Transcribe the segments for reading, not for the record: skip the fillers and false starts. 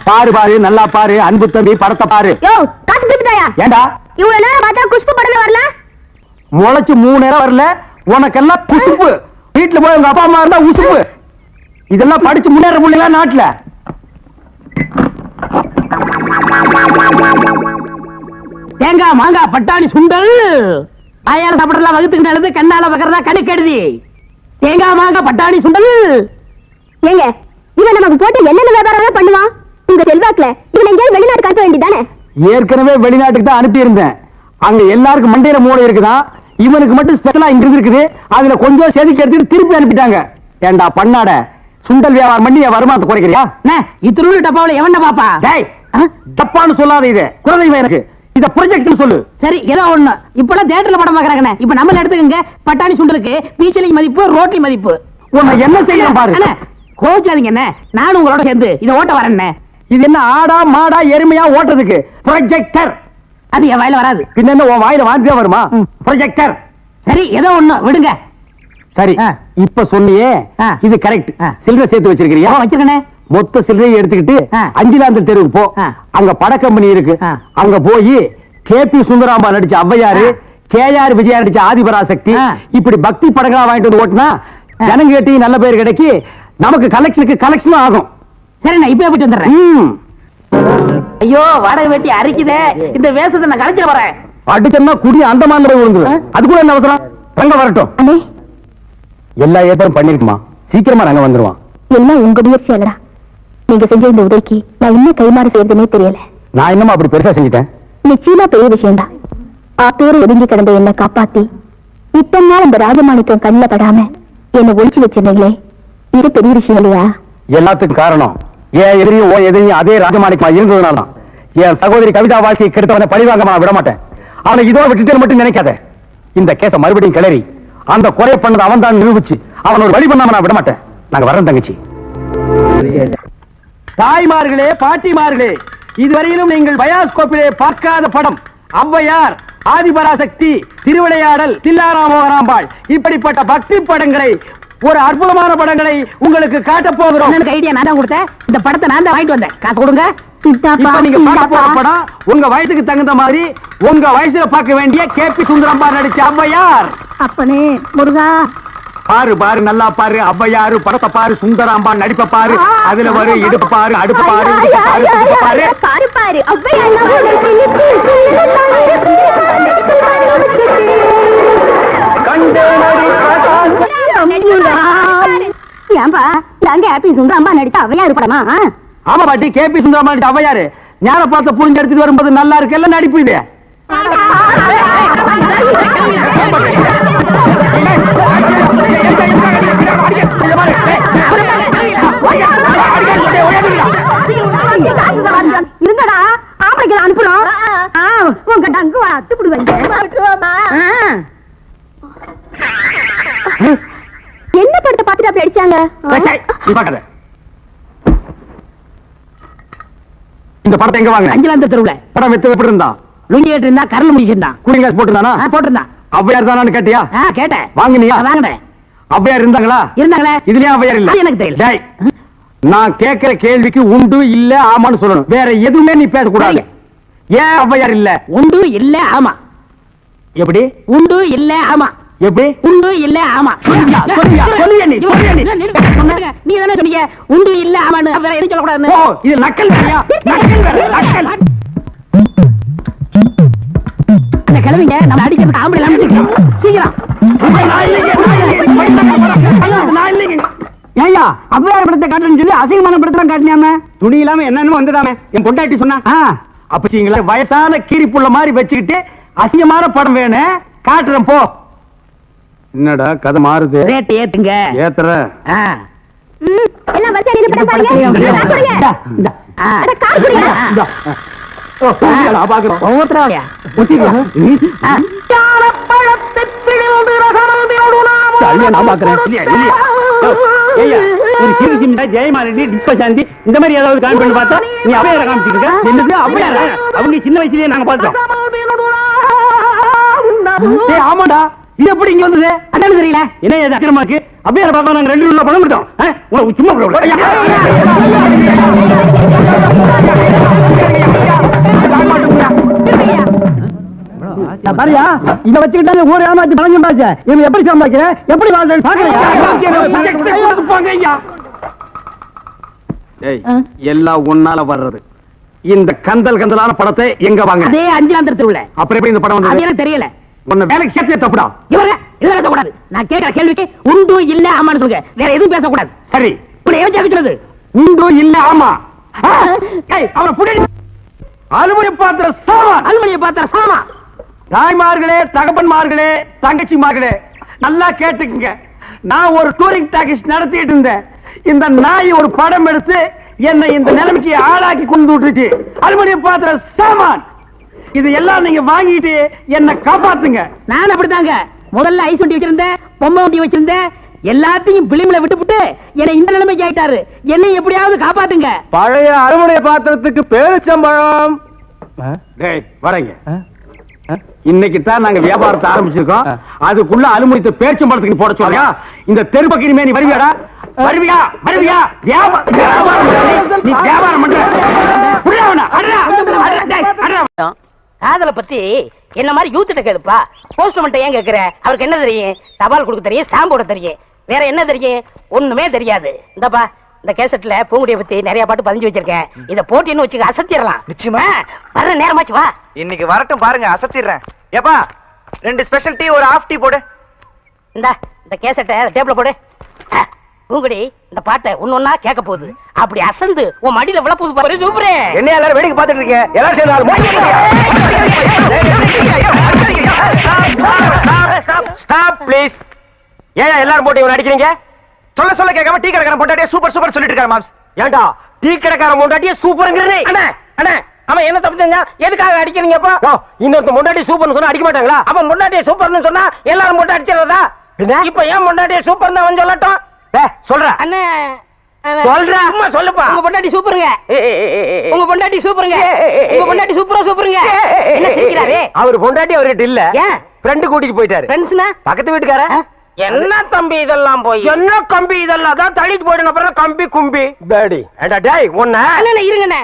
பாரு பாரு நல்லா பாரு அன்பு தம்பி படத்தை பாரு. ஏண்டா இவ்வளவு நேரம் பார்த்தா குஷ்பு படமே வரல? முளைச்சு 3 நேரம் வரல, உனக்கெல்லாம் குசுப்பு. வீட்டுல போய் உங்க அப்பா அம்மா இருந்தா உசுப்பு. இதெல்லாம் படிச்சு முன்னேற முடியல நாட்டுல. தேங்காய் மாங்காய் பட்டாணி சுண்டல் ஆயால சாப்பிடலாம், வகுத்துக்கு நல்லது, கண்ணால பக்கறதா கணக்கு எழுதி. தேங்காய் மாங்காய் பட்டாணி சுண்டல். ஏங்க இவன் நமக்கு போட்டு என்னென்ன வியாபாரம் பண்ணுவான்? உங்க செல்வாக்குல இவன் எங்கேயாவது வெளிநாட்டுக்கு அனுப்ப வேண்டியதானே? ஏற்கனவே வெளிநாட்டுக்கு தான் அனுப்பி இருந்தேன். அங்க எல்லாருக்கும் மண்டையில மூளை இருக்குதான், இவனுக்கு மட்டும் ஸ்பெஷலா இங்க இருக்குது. அதுல கொஞ்சம் செதுக்கி எடுத்துட்டு திருப்பி அனுப்பிட்டாங்க. ஏண்டா பண்ணாட, சுண்டல் வியாபாரம் பண்ணி என் வருமானத்தை குறைக்கிறியா? இத்திரு டப்பாவில எவன்டா பாப்பா? தப்பான்னு சொல்லாத, இது குழந்தைங்க எனக்கு. இத ப்ரொஜெக்ட் சொல்லு. சரி ஏதோ ஒண்ணு. இப்பெல்லாம் தியேட்டர்ல படம் பாக்குறாங்க. இப்ப நம்மள எடுத்துக்கங்க, பட்டாணி சுண்டலுக்கு பீச்சலிங் மதிப்பு, ரோட்டி மதிப்பு. உன்னை என்ன செய்யணும் பாரு. கோச்சாதீங்க என்ன, நானும் உங்களோட சேர்ந்து இதை ஓட்ட வரேன். இது என்ன ஆடா மாடா எருமையா ஓட்டுறதுக்கு? ப்ரொஜெக்டர். அது என் வாயில வராது. பின்ன என்ன உன் வாயில வாந்தியா வருமா? ப்ரொஜெக்டர். சரி ஏதோ ஒண்ணு விடுங்க. சரி இப்ப சொன்னியே இது கரெக்ட். சில்லறை சேர்த்து வச்சிருக்கிறியா? வச்சிருக்கனே. மொத்த சில்லறையை எடுத்துக்கிட்டு அஞ்சிலாந்த தெருவுக்கு போ. அங்க பட கம்பெனி இருக்கு. அங்க போய் கேபி சுந்தராம்பா நடிச்ச ஔவையாரு, கேஆர் விஜயா நடிச்ச ஆதிபராசக்தி, இப்படி பக்தி படங்களா வாங்கிட்டு வந்து ஓட்டினா ஜனங்க கேட்டி நல்ல பேர் கிடைக்கி, நமக்கு கலெக்ஷன் ஆகும். சரி நான் இப்ப போயிட்டு வந்துடுறேன். ஐயோ வாடகை வெட்டி அரிக்குதே, இந்த வேஷத்தை நான் கலைச்சு வரேன். அடிச்சா குடி அந்த மாதிரி விழுந்து. அதுக்குள்ள என்ன அவசரம்? ரங்க வரட்டும். எல்லா ஏற்பாடும் பண்ணிருக்குமா, சீக்கிரமா ரங்க வந்துருவான். எல்லாம் உங்க முயற்சி அல்லடா. நீங்க செஞ்ச இந்த உதவிக்கு நான் இன்னும் கைமாறு செய்யறதுனே தெரியல. நான் என்னமா அப்படி பெருசா செஞ்சுட்டேன்? நிச்சயமா பெரிய விஷயம்தான். ஆத்தோடு ஒதுங்கி கிடந்த என்ன காப்பாத்தி இத்தனை நாள் இந்த ராஜமாணிக்கம் கண்ணில் படாம என்ன ஒழிச்சு வச்சிருந்தீங்களே, இது பெரிய விஷயம் இல்லையா? எல்லாத்துக்கும் காரணம் ஏன் எதிரியும் அதே ராஜமாணிக்கமா இருந்ததுனால. என் சகோதரி கவிதா வாழ்க்கையை கெடுத்தவனை பழிவாங்க நான் விட மாட்டேன். அவனை இதோட விட்டுட்டு மட்டும் நினைக்காத. இந்த கேஸ மறுபடியும் கிளறி அந்த குறை பண்ணது அவன் தான் நிரூபிச்சு அவன் ஒரு வழி பண்ணாம நான் விட மாட்டேன். நாங்க வரேன் தங்கச்சி. தாய்மார்களே, பாட்டிமார்களே, இதுவரையிலும் நீங்கள் பயாஸ்கோப்பிலே பார்க்காத படம் ஔவையார், ஆதிபராசக்தி, திருவிளையாடல், தில்லாராமோகராம்பாள், இப்படிப்பட்ட பக்தி படங்களை, ஒரு அற்புதமான படங்களை உங்களுக்கு காட்ட போகிறோம். ஐடியா நான் தான் கொடுத்தேன். இந்த படத்தை நான் தான் வாங்கிட்டு வந்தேன். காசு கொடுங்க. நீங்க பார்க்க போற படம் உங்க வயசுக்கு தகுந்த மாதிரி உங்க வயசுல பார்க்க வேண்டிய கேபி சுந்தரம்பா நடிச்ச ஔவையார். அப்பனே முருகா, பாரு பாரு நல்லா பாரு. ஔவையாரு படத்தை பாரு, சுந்தராம்பா நடிப்ப பாரு. அதுல வரு இடுப்பு பாரு, அடுப்பு பாரு, பாரு பாரு பாரு. ஏன்பா நாங்க ஹாப்பி சுந்தராம்பா நடித்த ஔவையாரு படமா? ஆமா பாட்டி, கேபி சுந்தரம்பா நடிச்ச ஔவையாரு. ஞான பார்த்த புரிஞ்சு எடுத்துட்டு வரும்போது நல்லா இருக்கு. எல்லாம் நடிப்பு இது. இருங்கடா, ஆம்பளைக்கு அனுப்புறோம். உங்க டங்கு அத்துப்பிடுவாங்க. என்ன படத்தை பார்த்துட்டு அப்படி அடிச்சாங்க? இந்த படத்தை எங்க வாங்க? அஞ்சலாந்த தெருவுல. படம் வெத்து எப்படி இருந்தா? லுங்கி ஏட்டு இருந்தா, கரல் முடிச்சிருந்தான். Cooling glass போட்டுருந்தானா? போட்டிருந்தான். ஔவையார் தானு கேட்டியா? கேட்டேன். வாங்கினியா? வாங்கினேன். ஔவையார் இருந்தாங்களா? இருந்தாங்களே. இதுலயே ஔவையார் இல்ல? எனக்கு தெரியல. நான் கேட்கிற கேள்விக்கு உண்டு இல்ல ஆமான்னு சொல்லணும். வேற எதுவுமே நீ பேசக்கூடாது. ஏன் ஔவையார் இல்ல? உண்டு இல்ல ஆமா. எப்படி? உண்டு இல்ல ஆமா. எப்படி? உண்டு இல்ல ஆமா. நீ தானே சொன்னீங்க உண்டு இல்ல ஆமான்னு. வேற எதுவும் சொல்லக்கூடாது. ஓ, இது நக்கல் வேறையா? நக்கல் வேற, நக்கல். அந்த கிழவிங்க நம்ம அடிக்கிறதுக்கு ஆம்பளை அனுப்பிச்சிருக்கோம். சீக்கிரம். ஏயா ஔவையார் படத்தை காட்டுன்னு சொல்லி அசிங்கமான படத்தை காட்டினாம, துணி இல்லாம என்னன்னு வந்துடாம என் பொண்டாட்டி சொன்னா. அப்ப வயசான கீரி புள்ள மாதிரி வச்சுக்கிட்டு அசிங்கமான படம் வேணும் காட்டுறேன் போ. என்னடா கதை மாறுது? ரேட் ஏத்துங்க. ஏத்துற. எல்லாம் வரிசையா நின்னு படம் பாருங்க. அட கார் குடிங்க. ஒவ்வொருத்தராவயா ஜெயமாலினி டிஸ்பசாந்தி இந்த மாதிரி ஏதாவது காமிச்சு பார்த்தா நீ அவையார காமிச்சிருக்க. அவங்க சின்ன வயசுலயே நாங்க பார்த்தோம். ஆமாடா, இது எப்படி இங்க வந்தது? அதான் தெரியல. என்ன அக்கிரமாக்கு அவையார பார்க்க நாங்க 2 பணம் கொடுத்தோம். சும்மா சரியா இத வச்சுக்கிட்டாங்க ஊர் ஏமாத்தி பணம் சம்பாதிச்ச இவன் எப்படி சம்பாதிக்கிற எப்படி வாழ்றேன்னு பாக்கலையா எல்லாம் ஒன்னால வர்றது இந்த கந்தலான படத்தை எங்க வாங்க அதே அஞ்சாந்தர் தெருவுல அப்புறம் எப்படி இந்த படம் அது வந்தது எனக்கு தெரியல உன்னை வேலைக்கு சேர்த்து தப்புடா இவரே இல்ல கூடாது நான் கேட்கிற கேள்விக்கு உண்டு இல்ல ஆமான்னு சொல்லுங்க வேற எதுவும் பேசக்கூடாது சரி இப்படி ஏன் ஜெபிக்கிறது உண்டு இல்ல ஆமா அவனை புடி அலுவலக பாத்திர சாமான் அலுவலிய பார்த்தா சாமா தாய்மார்களே தகப்பன்மார்களே தங்கச்சிமார்களே நல்லா கேட்டுக்குங்க நான் ஒரு டூரிங் டாக்கீஸ் நடத்திட்டு இருந்தேன் இந்த நாய் ஒரு படம் எடுத்து என்னை இந்த நிலைமைக்கு ஆளாக்கி கொண்டு விட்டுச்சு அலுமினிய பாத்திர சாமான் இது எல்லாம் நீங்க வாங்கிட்டு என்ன காப்பாத்துங்க நான் அப்படித்தாங்க முதல்ல ஐஸ் வண்டி வச்சிருந்தேன் பொம்மை வண்டி வச்சிருந்தேன் எல்லாத்தையும் பிலிம்ல விட்டுவிட்டு என்னை இந்த நிலைமைக்கு ஆயிட்டாரு என்னை எப்படியாவது காப்பாத்துங்க பழைய அலுமினிய பாத்திரத்துக்கு பேரிச்சம்பழம் வரேங்க இன்னைக்கு தான் நாங்க வியாபாரத்தை ஆரம்பிச்சிருக்கோம் அதுக்குள்ள அலுமினியத்தை பேரிச்சம்பழத்துக்கு போட சொல்றியா இந்த தெரு பக்கிரிமே நீ வருவியாடா வருவியா வருவியா நீ வியாபாரம் பண்ற காதலை பத்தி என்ன மாதிரி யூத்திட்ட கேளுப்பா போஸ்ட்மேன் ஏன் கேக்குற அவருக்கு என்ன தெரியும் தபால் கொடுக்க தெரியும் ஸ்டாம்ப் போட தெரியும் வேற என்ன தெரியும் ஒண்ணுமே தெரியாது இந்தப்பா இந்த கேசட்ல பூங்குடியை பத்தி நிறைய பாட்டு பதிஞ்சு வச்சிருக்கேன் இத போட்டின்னு வச்சுக்க அசத்திடலாம் நிச்சயமா வர நேரமாச்சு வா இன்னைக்கு வரட்டும் பாருங்க அசத்திடுறேன் ஏப்பா 2 ஸ்பெஷல் டீ ஒரு ஹாஃப் டீ போடு இந்த கேசட்டை டேபிள்ல போடு பூங்குடி இந்த பாட்டை ஒன்னொன்னா கேட்க போகுது அப்படி அசந்து உன் மடியில விழ போகுது பாரு சூப்பரே என்ன எல்லாரும் வேடிக்கை பார்த்துட்டு இருக்கீங்க எல்லாரும் சேர்ந்து ஸ்டாப் ப்ளீஸ் ஏன் எல்லாரும் போட்டு இவன் அடிக்கிறீங்க சொல்ல கேட்காம டீ கடைக்காரன் பொண்டாட்டியே சூப்பர் சூப்பர் சொல்லிட்டு இருக்காரு மாம்ஸ் ஏன்டா டீ கடைக்காரன் பொண்டாட்டியே சூப்பர்ங்கறனே அண்ணா அண்ணா அவன் என்ன தப்பு செஞ்சா எதுக்காக அடிக்கிறீங்கப்பா இன்னொரு பொண்டாட்டி சூப்பர்னு சொன்னா அடிக்க மாட்டாங்களா அவன் பொண்டாட்டியே சூப்பர்னு சொன்னா எல்லாரும் போட்டு அடிச்சிரதா இப்ப ஏன் பொண்டாட்டியே சூப்பர்னு அவன் சொல்லட்டும் சொல்ற அண்ணா சொல்ற அம்மா சொல்லுப்பா உங்க பொண்டாட்டி சூப்பருங்க உங்க பொண்டாட்டி சூப்பருங்க உங்க பொண்டாட்டி சூப்பருங்க என்ன சிரிக்கிறாரே அவர் பொண்டாட்டி அவர்கிட்ட இல்ல ஏன் ஃப்ரெண்ட் கூட்டிட்டு போயிட்டாரு ஃப்ரெண்ட்ஸ்னா பக்கத்து வீட்டுக்கார என்ன தம்பி இதெல்லாம் போய் என்ன கம்பி இதெல்லாம் தான் தள்ளிட்டு போயிடும் அப்புறம் கம்பி கும்பி டாடி ஏடா டேய் ஒண்ணே அண்ணா இருங்கண்ணே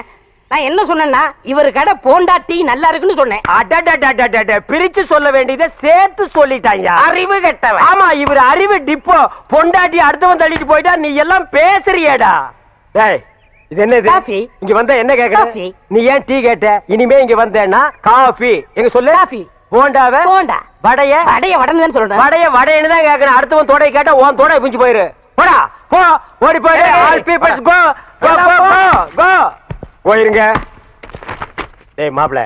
நான் என்ன சொன்னேன்னா இவர் கடை போண்டாட்டி நல்லா இருக்குன்னு சொன்னேன் அடடடடடட பிரிச்சு சொல்ல வேண்டியதை சேர்த்து சொல்லிட்டாங்க அறிவு கெட்டவன் ஆமா இவர் அறிவு டிப்போ பொண்டாட்டி அடுத்தவன் தள்ளிட்டு போயிட்டா நீ எல்லாம் பேசுறியேடா டேய் இது என்னது காஃபி இங்க வந்தா என்ன கேக்குற காஃபி நீ ஏன் டீ கேட்ட இனிமே இங்க வந்தேன்னா காஃபி எங்க சொல்லு காஃபி போண்டாவே போண்டா வடைய வடன்னு சொல்றேன் வடையன்னு தான் கேக்குறேன் அடுத்தவன் தோடை கேட்டா உன் தோடை புஞ்சு போயிரு போடா போ ஓடி போயிடு ஆல் பீப்பிள்ஸ் கோ கோ கோ போயிருங்க டேய் மாப்ள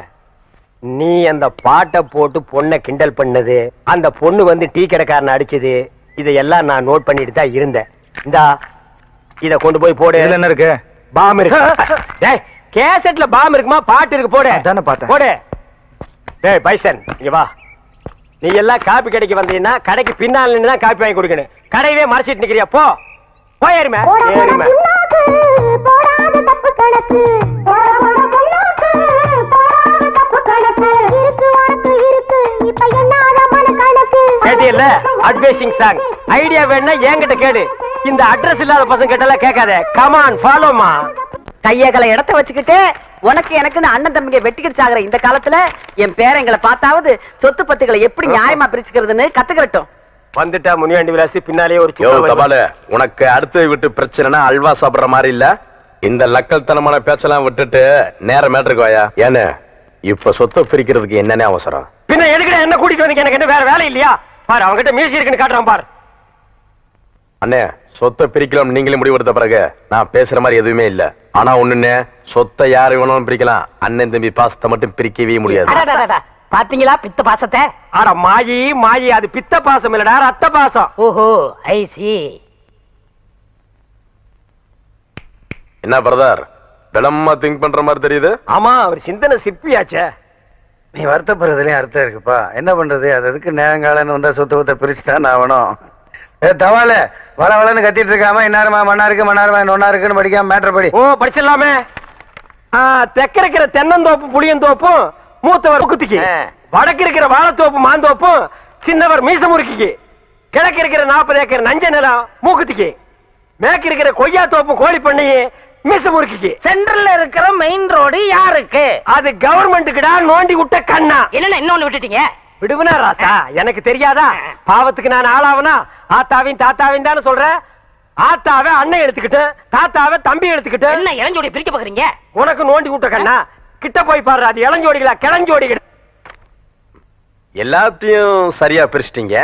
நீ அந்த பாட்டை போட்டு பொண்ணை கிண்டல் பண்ணது அந்த பொண்ணு வந்து டீ கடைக்காரன் அடிச்சது இதையெல்லாம் நான் நோட் பண்ணிட்டு தான் இருந்தேன் இந்தா இத கொண்டு போய் போடு என்ன இருக்கு பாம் இருக்கு டேய் கேசட்ல பாம் இருக்குமா பாட்டு இருக்கு போடு அதானே பார்த்தேன் போடு டேய் பைசன் இங்க வா நீ எல்லாம் காப்பி கடைக்கு வந்தீங்கன்னா கடைக்கு பின்னால நின்னு தான் காப்பி வாங்கி கொடுக்கணும் கடையவே மறைச்சிட்டு நிக்கிறியா போ போயிருமே ஏறிமே போடாத தப்பு கணக்கு கேட்டியல்ல அட்வைசிங் சாங் ஐடியா வேணா என்கிட்ட கேடு இந்த அட்ரஸ் இல்லாத பசங்க கிட்ட கேட்காத கமான் ஃபாலோமா கையகல இடத்த வச்சுக்கிட்டு உனக்கு எனக்கு அண்ணன் தம்பிங்க வெட்டிக்கிடுச்சாகிற இந்த காலத்துல என் பேரங்களை பார்த்தாவது சொத்து பத்துக்களை எப்படி நியாயமா பிரிச்சுக்கிறதுன்னு கத்துக்கிறட்டும் வந்துட்டா முனியாண்டி விலாசி பின்னாலே ஒரு தபாலு உனக்கு அடுத்து விட்டு பிரச்சனைனா அல்வா சாப்பிடுற மாதிரி இல்ல இந்த லக்கல் தனமான பேச்செல்லாம் விட்டுட்டு நேர மேட்டருக்கு வாயா ஏன்னு இப்ப சொத்தை பிரிக்கிறதுக்கு என்னன்னே அவசரம் பின்ன எதுக்குடா என்ன கூட்டிட்டு வந்தீங்க எனக்கு என்ன வேற வேலை இல்லையா பாரு அவங்க கிட்ட மியூசிக் இருக்குன்னு காட்டுறான் பாரு அண்ணே சொத்தை பிரிக்கலாம் நீங்களே முடிவெடுத்த பிறகு நான் பேசுற மாதிரி எதுவுமே இல்ல ஆனா ஒண்ணுன்னு சொத்தை யாரு வேணாலும் பிரிக்கலாம் அண்ணன் தம்பி பாசத்தை மட்டும் பிரிக்கவே முடியாது பாத்தீங்களா பித்த பாசத்தை ஆனா மாயி அது பித்த பாசம் இல்லடா ரத்த பாசம் ஓஹோ ஐ சி என்ன பிரதர் விளமா திங்க் பண்ற மாதிரி தெரியுது ஆமா அவர் சிந்தனை சிற்பியாச்சே நீ வருத்தப்படுறதுலயும் அர்த்தம் இருக்குப்பா என்ன பண்றது அது அதுக்கு நேரங்காலன்னு வந்தா சொத்த பிரிச்சுதான் ஆகணும் தவால வளன்னு கத்திட்டு இருக்காம இன்னாரமா மன்னாருமா நொன்னா இருக்குன்னு படிக்காம மேட்டர் படி ஓ படிச்சிடலாமே தெக்க இருக்கிற தென்னந்தோப்பு புளியந்தோப்பும் மூத்தவர் முக்குத்திக்கு வடக்கு இருக்கிற வாழைத்தோப்பு மாந்தோப்பும் சின்னவர் மீச முறுக்கிக்கு கிழக்கு இருக்கிற 40 ஏக்கர் நஞ்ச நிலம் மூக்குத்திக்கு மேற்கு இருக்கிற கொய்யா தோப்பு கோழி பண்ணி மீச முறுக்கிக்கு சென்ட்ரல்ல இருக்கிற மெயின் ரோடு யாருக்கு அது கவர்மெண்ட்டுக்குடா நோண்டி விட்ட கண்ணா இல்ல இன்னொன்னு விட்டுட்டீங்க விடுவனா ராசா, எனக்கு தெரியாதா? பாவத்துக்கு நான் ஆளாவனா? ஆத்தாவின் தாத்தாவின் தானே சொல்றேன். ஆத்தாவை அண்ணன் எடுத்துக்கிட்டு, தாத்தாவை தம்பி எடுத்துக்கிட்டு. என்ன இளஞ்சோடி பிரிக்க பாக்குறீங்க? உனக்கு நோண்டி விட்ட கண்ணா, கிட்ட போய் பாரு. அது இளஞ்சோடிகளா கிளஞ்சோடிகள்? எல்லாத்தையும் சரியா பிரிச்சிட்டீங்க.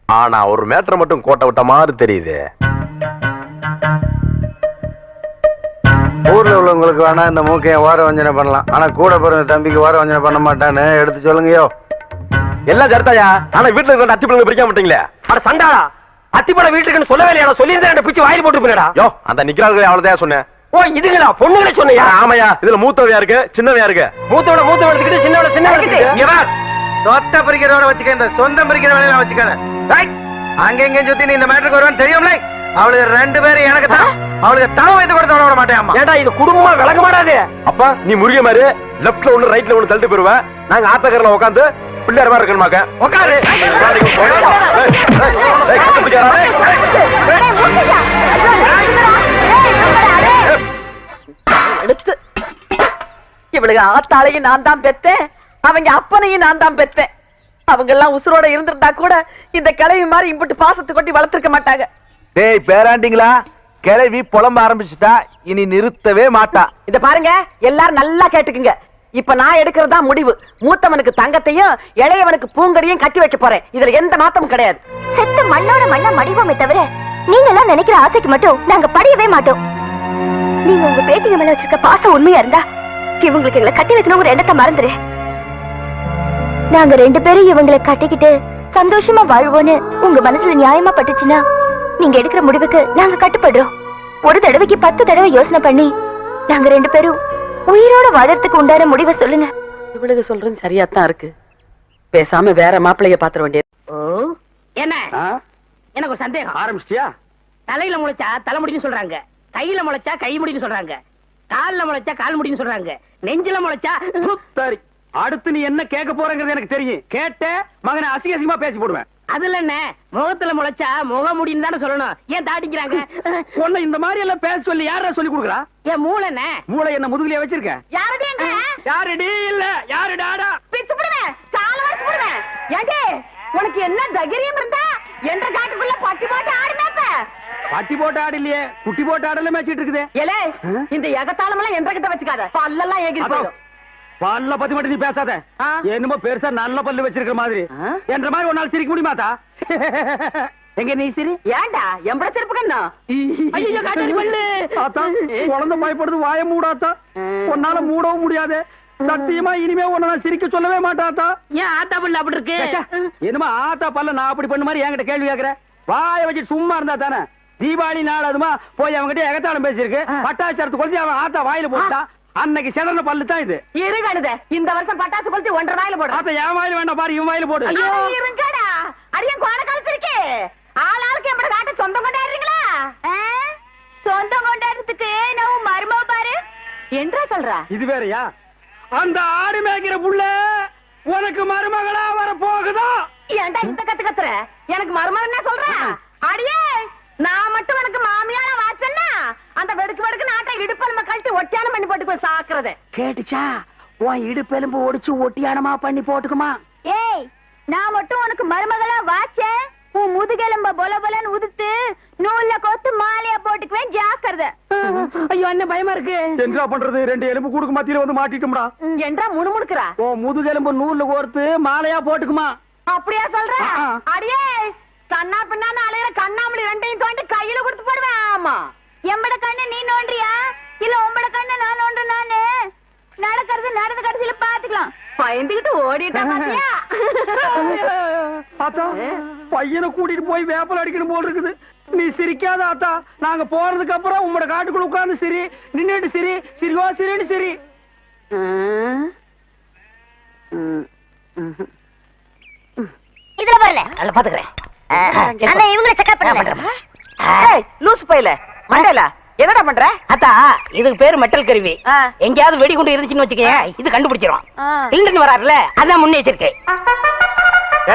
ஆனா ஒரு மேட்டர் மட்டும் கோட்டை விட்ட மாதிரி தெரியுது. ஊர்ல உள்ளவங்களுக்கு வேணா இந்த மூக்கைய வார வஞ்சனை பண்ணலாம், ஆனா கூட பிறந்த தம்பிக்கு வார வஞ்சனை பண்ண மாட்டான்னு எடுத்து சொல்லுங்கயோ. எல்லாம் சரிதாயா. ஆனா வீட்டுல இருக்கிற அத்தி பழங்க பிரிக்க மாட்டீங்களே. அட சண்டாளா, அத்திப்பட வீட்டுக்குன்னு சொல்லவே இல்லையா? சொல்லியிருந்தேன் பிச்சு வாயில் போட்டு போனடா. யோ, அந்த நிக்கிறாங்க அவ்வளவுதான் சொன்னேன். ஓ இதுங்களா பொண்ணுங்களே சொன்னியா? ஆமாயா, இதுல மூத்தவையா இருக்கு, சின்னவையா இருக்கு. மூத்தோட மூத்த எடுத்துக்கிட்டு சின்னோட சின்ன எடுத்துக்கிட்டு சொத்த பிரிக்கிறவன வச்சுக்க, இந்த சொந்தம் பிரிக்கிற வேலையில வச்சுக்காத. அங்க எங்க சுத்தி நீ இந்த மேட்டருக்கு வருவான்னு தெரியும்ல. அவளுக்கு 2 பேரும் எனக்கு தான். அவளுக்கு தரம் வைத்து கொடுத்து விட மாட்டேன். ஏடா இது குடும்பமா விளங்க மாட்டாது. அப்ப நீ முருக மாதிரி லெப்ட்ல ஒண்ணு ரைட்ல ஒண்ணு தள்ளிட்டு போயிருவேன். நாங்க ஆத்தக்கரில் உட்காந்து பிள்ளையார் மாதிரி இருக்கணுமாக்க உட்காரு. இவளுக்கு ஆத்தாளையும் நான் தான் பெத்தேன், அவங்க அப்பனையும் நான் தான் பெத்தேன். அவங்க எல்லாம் உசுரோட இருந்திருந்தா கூட இந்த கிழவி மாதிரி இம்புட்டு பாசத்தை கொட்டி வளர்த்திருக்க மாட்டாங்க. டேய் பேராண்டிங்களா, கிளவி புலம்ப ஆரம்பிச்சுட்டா, இனி நிறுத்தவே மாட்டா. இத பாருங்க, எல்லாரும் நல்லா கேட்டுக்குங்க. இப்ப நான் எடுக்கிறதா முடிவு. மூத்தவனுக்கு தங்கத்தையும் இளையவனுக்கு பூங்கடியும் கட்டி வைக்க போறேன். இதுல எந்த மாற்றமும் கிடையாது. செத்து மண்ணோட மண்ணா மடிவோமே தவிர நீங்க எல்லாம் நினைக்கிற ஆசைக்கு மட்டும் நாங்க படியவே மாட்டோம். நீங்க உங்க பேட்டிங்க மேல வச்சிருக்க பாசம் உண்மையா இருந்தா இவங்களுக்கு எங்களை கட்டி வைக்கணும் ஒரு எண்ணத்தை மறந்துரு. நாங்க 2 பேரும் இவங்களை கட்டிக்கிட்டு சந்தோஷமா வாழ்வோன்னு உங்க மனசுல நியாயமா பட்டுச்சுன்னா நீங்க எடுக்கிற முடிவுக்கு நாங்க கட்டுப்படுறோம். ஒரு தடவைக்கு 10 தடவை யோசனை பண்ணி நாங்க 2 பேரும் உயிரோட வாழறதுக்கு உண்டான முடிவை சொல்லுங்க. இவளுக்கு சொல்றது சரியாத்தான் இருக்கு. பேசாம வேற மாப்பிள்ளைய பாத்திர வேண்டியது. என்ன எனக்கு ஒரு சந்தேகம். ஆரம்பிச்சிட்டியா? தலையில முளைச்சா தலைமுடின்னு சொல்றாங்க, கையில முளைச்சா கை முடின்னு சொல்றாங்க, கால்ல முளைச்சா கால் முடின்னு சொல்றாங்க, நெஞ்சில முளைச்சா. சரி, அடுத்து நீ என்ன கேட்க போறங்கிறது எனக்கு தெரியும். கேட்ட மகனை அசிங்க அசிங்கமா பேசி போடுவேன். அதுல என்ன, முகத்துல முளைச்சா முக முடின்னு தானே சொல்லணும். ஏன் தாடிக்கிறாங்க? உன்னை இந்த மாதிரி எல்லாம் பேச சொல்லி யாரா சொல்லி கொடுக்குறா? ஏன் மூளை என்ன? மூளை என்ன முதுகுலயே வச்சிருக்க? யாருடி இல்ல யாரு டாடா உனக்கு என்ன தைரியம் இருந்தா என்ற காட்டுக்குள்ள பட்டி போட்டு ஆடுனாப்ப? பட்டி போட்டு ஆடு இல்லையே, குட்டி போட்டு ஆடல மேய்ச்சிட்டு இருக்குது. ஏலே, இந்த எகத்தாளம் எல்லாம் என்ற கிட்ட வச்சுக்காத, பல்லெல்லாம் ஏகி போயிடும். பல்ல பத்தி மட்டும் நீ பேசாத. என்னமோ பெருசா நல்ல பல்லு வச்சிருக்கிற மாதிரி. என்ற மாதிரி ஒரு நாள் சிரிக்க முடியுமாத்தா? எங்க நீ சிரி? ஏண்டா எம்பட சிரிப்பு கண்ணா? ஐயோ காட்டாடி பல்லு. ஆத்தா, குழந்தை பயப்படுது, வாய மூடாத்தா. உன்னால மூடவும் முடியாது. சத்தியமா இனிமே உன்னை நான் சிரிக்க சொல்லவே மாட்டாத்தா. ஏன் ஆத்தா பல்லு அப்படி இருக்கு? என்னமா ஆத்தா பல்ல நான் அப்படி பண்ண மாதிரி என்கிட்ட கேள்வி கேக்குற? வாய வச்சு சும்மா இருந்தா தானே. தீபாவளி நாள் அதுமா போய் அவங்ககிட்ட எகத்தாளம் பேசியிருக்கு. பட்டாசு கொளுத்தி அவன் ஆத்தா வாயில போட்டான். அன்னைக்கு செடன பல்லு தான் இது. இருக்காடுத, இந்த வருஷம் பட்டாசு கொளுத்தி 1.5 வாயில போடு. ஆத்தா என் வாயில வேண்டாம் பாரு, இவன் வாயில போடு. ஐயோ இருங்கடா, அரியன் கோண கழுத்திருக்கு. ஆளாளுக்கு எம்பட காட்ட சொந்தம் கொண்டாடுறீங்களா? சொந்தம் கொண்டாடுறதுக்கு நான் மருமவ பாரு என்றா சொல்றா. இது வேறயா? அந்த ஆடு மேய்க்கிற புள்ள உனக்கு மருமகளா வர போகுதா? ஏன்டா இந்த கத்துற? எனக்கு மருமகன் என்ன சொல்ற? அடியே, நான் மட்டும் எனக்கு மாமியார வாச்சன்னா அந்த வெடுக்கு வெடுக்கு நாட்டை இடுப்பெலும்ப கழட்டி ஒட்டியானம் பண்ணி போட்டு போய் சாக்குறது கேட்டுச்சா? உன் இடுப்பெலும்பு ஒடிச்சு ஒட்டியானமா பண்ணி போட்டுக்குமா? ஏய், நான் மட்டும் உனக்கு மருமகளா வாச்சேன், உன் முதுகெலும்ப பொல பொலன்னு உதுத்து நூல்ல கோத்து மாலையா போட்டுக்குவேன், ஜாக்கிரதை. ஐயோ என்ன பயமா இருக்கு. என்ன பண்றது? 2 எலும்பு கூடுக்கு மத்தியில வந்து மாட்டிட்டோம்டா. என்றா முணுமுணுக்குறா. ஓ முதுகெலும்பு நூல்ல கோர்த்து மாலையா போட்டுக்குமா? அப்படியா சொல்ற? அடியே, கண்ணா பின்னான்னு அலையிற கண்ணாமலி 2ஐயும் தோண்டி கையில கொடுத்து போடுவேன். ஆமா, எம்பட கண்ணு நீ நோண்டியா இல்ல உம்பட கண்ணு நான் நோண்டு? நானு நடக்கிறது நடந்த கடைசியில பாத்துக்கலாம். பயந்துகிட்டு ஓடிட்டா பாத்தியா? ஆத்தா, பையனை கூட்டிட்டு போய் வேப்பல் அடிக்கணும் போல் இருக்குது. நீ சிரிக்காத ஆத்தா. நாங்க போறதுக்கு அப்புறம் உங்களோட காட்டுக்குள்ள உட்கார்ந்து சிரி, நின்னுட்டு சிரி, சிரிவா சிரின்னு சிரி. இதுல வரல அதுல பாத்துக்கிறேன். அண்ணா இவங்கள செக்அப் பண்ணல. ஏய் லூசு பையல மண்டையில என்னடா பண்ற? அத்தா, இதுக்கு பேரு மெட்டல் கருவி. எங்கயாவது வெடிகுண்டு இருந்துச்சுன்னு வச்சுக்கேன், இது கண்டுபிடிச்சிரும். இல்லன்னு வராருல, அதான் முன்னெச்சரிக்கை.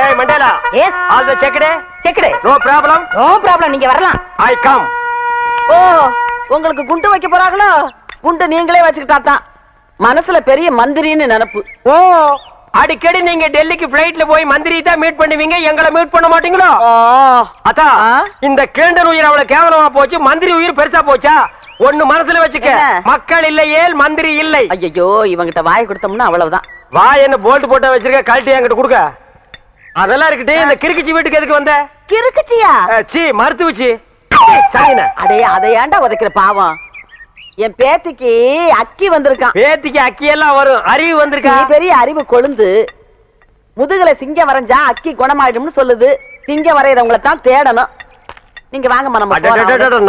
ஏய் Mandela, yes all the checked checked. No problem. No problem, நீங்க வரலாம். I come. ஓ, உங்களுக்கு குண்டு வைக்க போறாங்களோ? குண்டு நீங்களே வச்சுக்கிட்டா தான். மனசுல பெரிய மந்திரின்னு நினைப்பு. ஓ, அடிக்கடி நீங்க டெல்லிக்கு பிளைட்ல போய் மந்திரி தான் மீட் பண்ணுவீங்க, எங்களை மீட் பண்ண மாட்டீங்களோ? அத்தா, இந்த கேண்டர் உயிர் அவ்வளவு கேவலமா போச்சு, மந்திரி உயிர் பெருசா போச்சா? ஒண்ணு மனசுல வச்சுக்க, மக்கள் இல்லையே மந்திரி இல்லை. ஐயோ, இவங்கிட்ட வாய் கொடுத்தோம்னா அவ்வளவுதான். வாய் என்ன போல்ட் போட்டா வச்சிருக்க, கழட்டி என்கிட்ட கொடுக்க. அதெல்லாம் இருக்கட்டு, இந்த கிறுக்குச்சி வீட்டுக்கு எதுக்கு வந்த? கிறுக்குச்சியா? சி மருத்துவச்சி. சரிண்ணா. அடே, அதை ஏன்டா உதைக்கிற பாவம்? என் பேத்திக்கு அக்கி வந்திருக்கான். பேத்திக்கு அக்கி எல்லாம் வரும், அறிவு வந்திருக்கா? பெரிய அறிவு கொழுந்து. முதுகுல சிங்கம் வரைஞ்சா அக்கி குணமாயிடும்னு சொல்லுது. சிங்கம் வரையறவங்களை தான் தேடணும். நீங்க வாங்க நம்ம.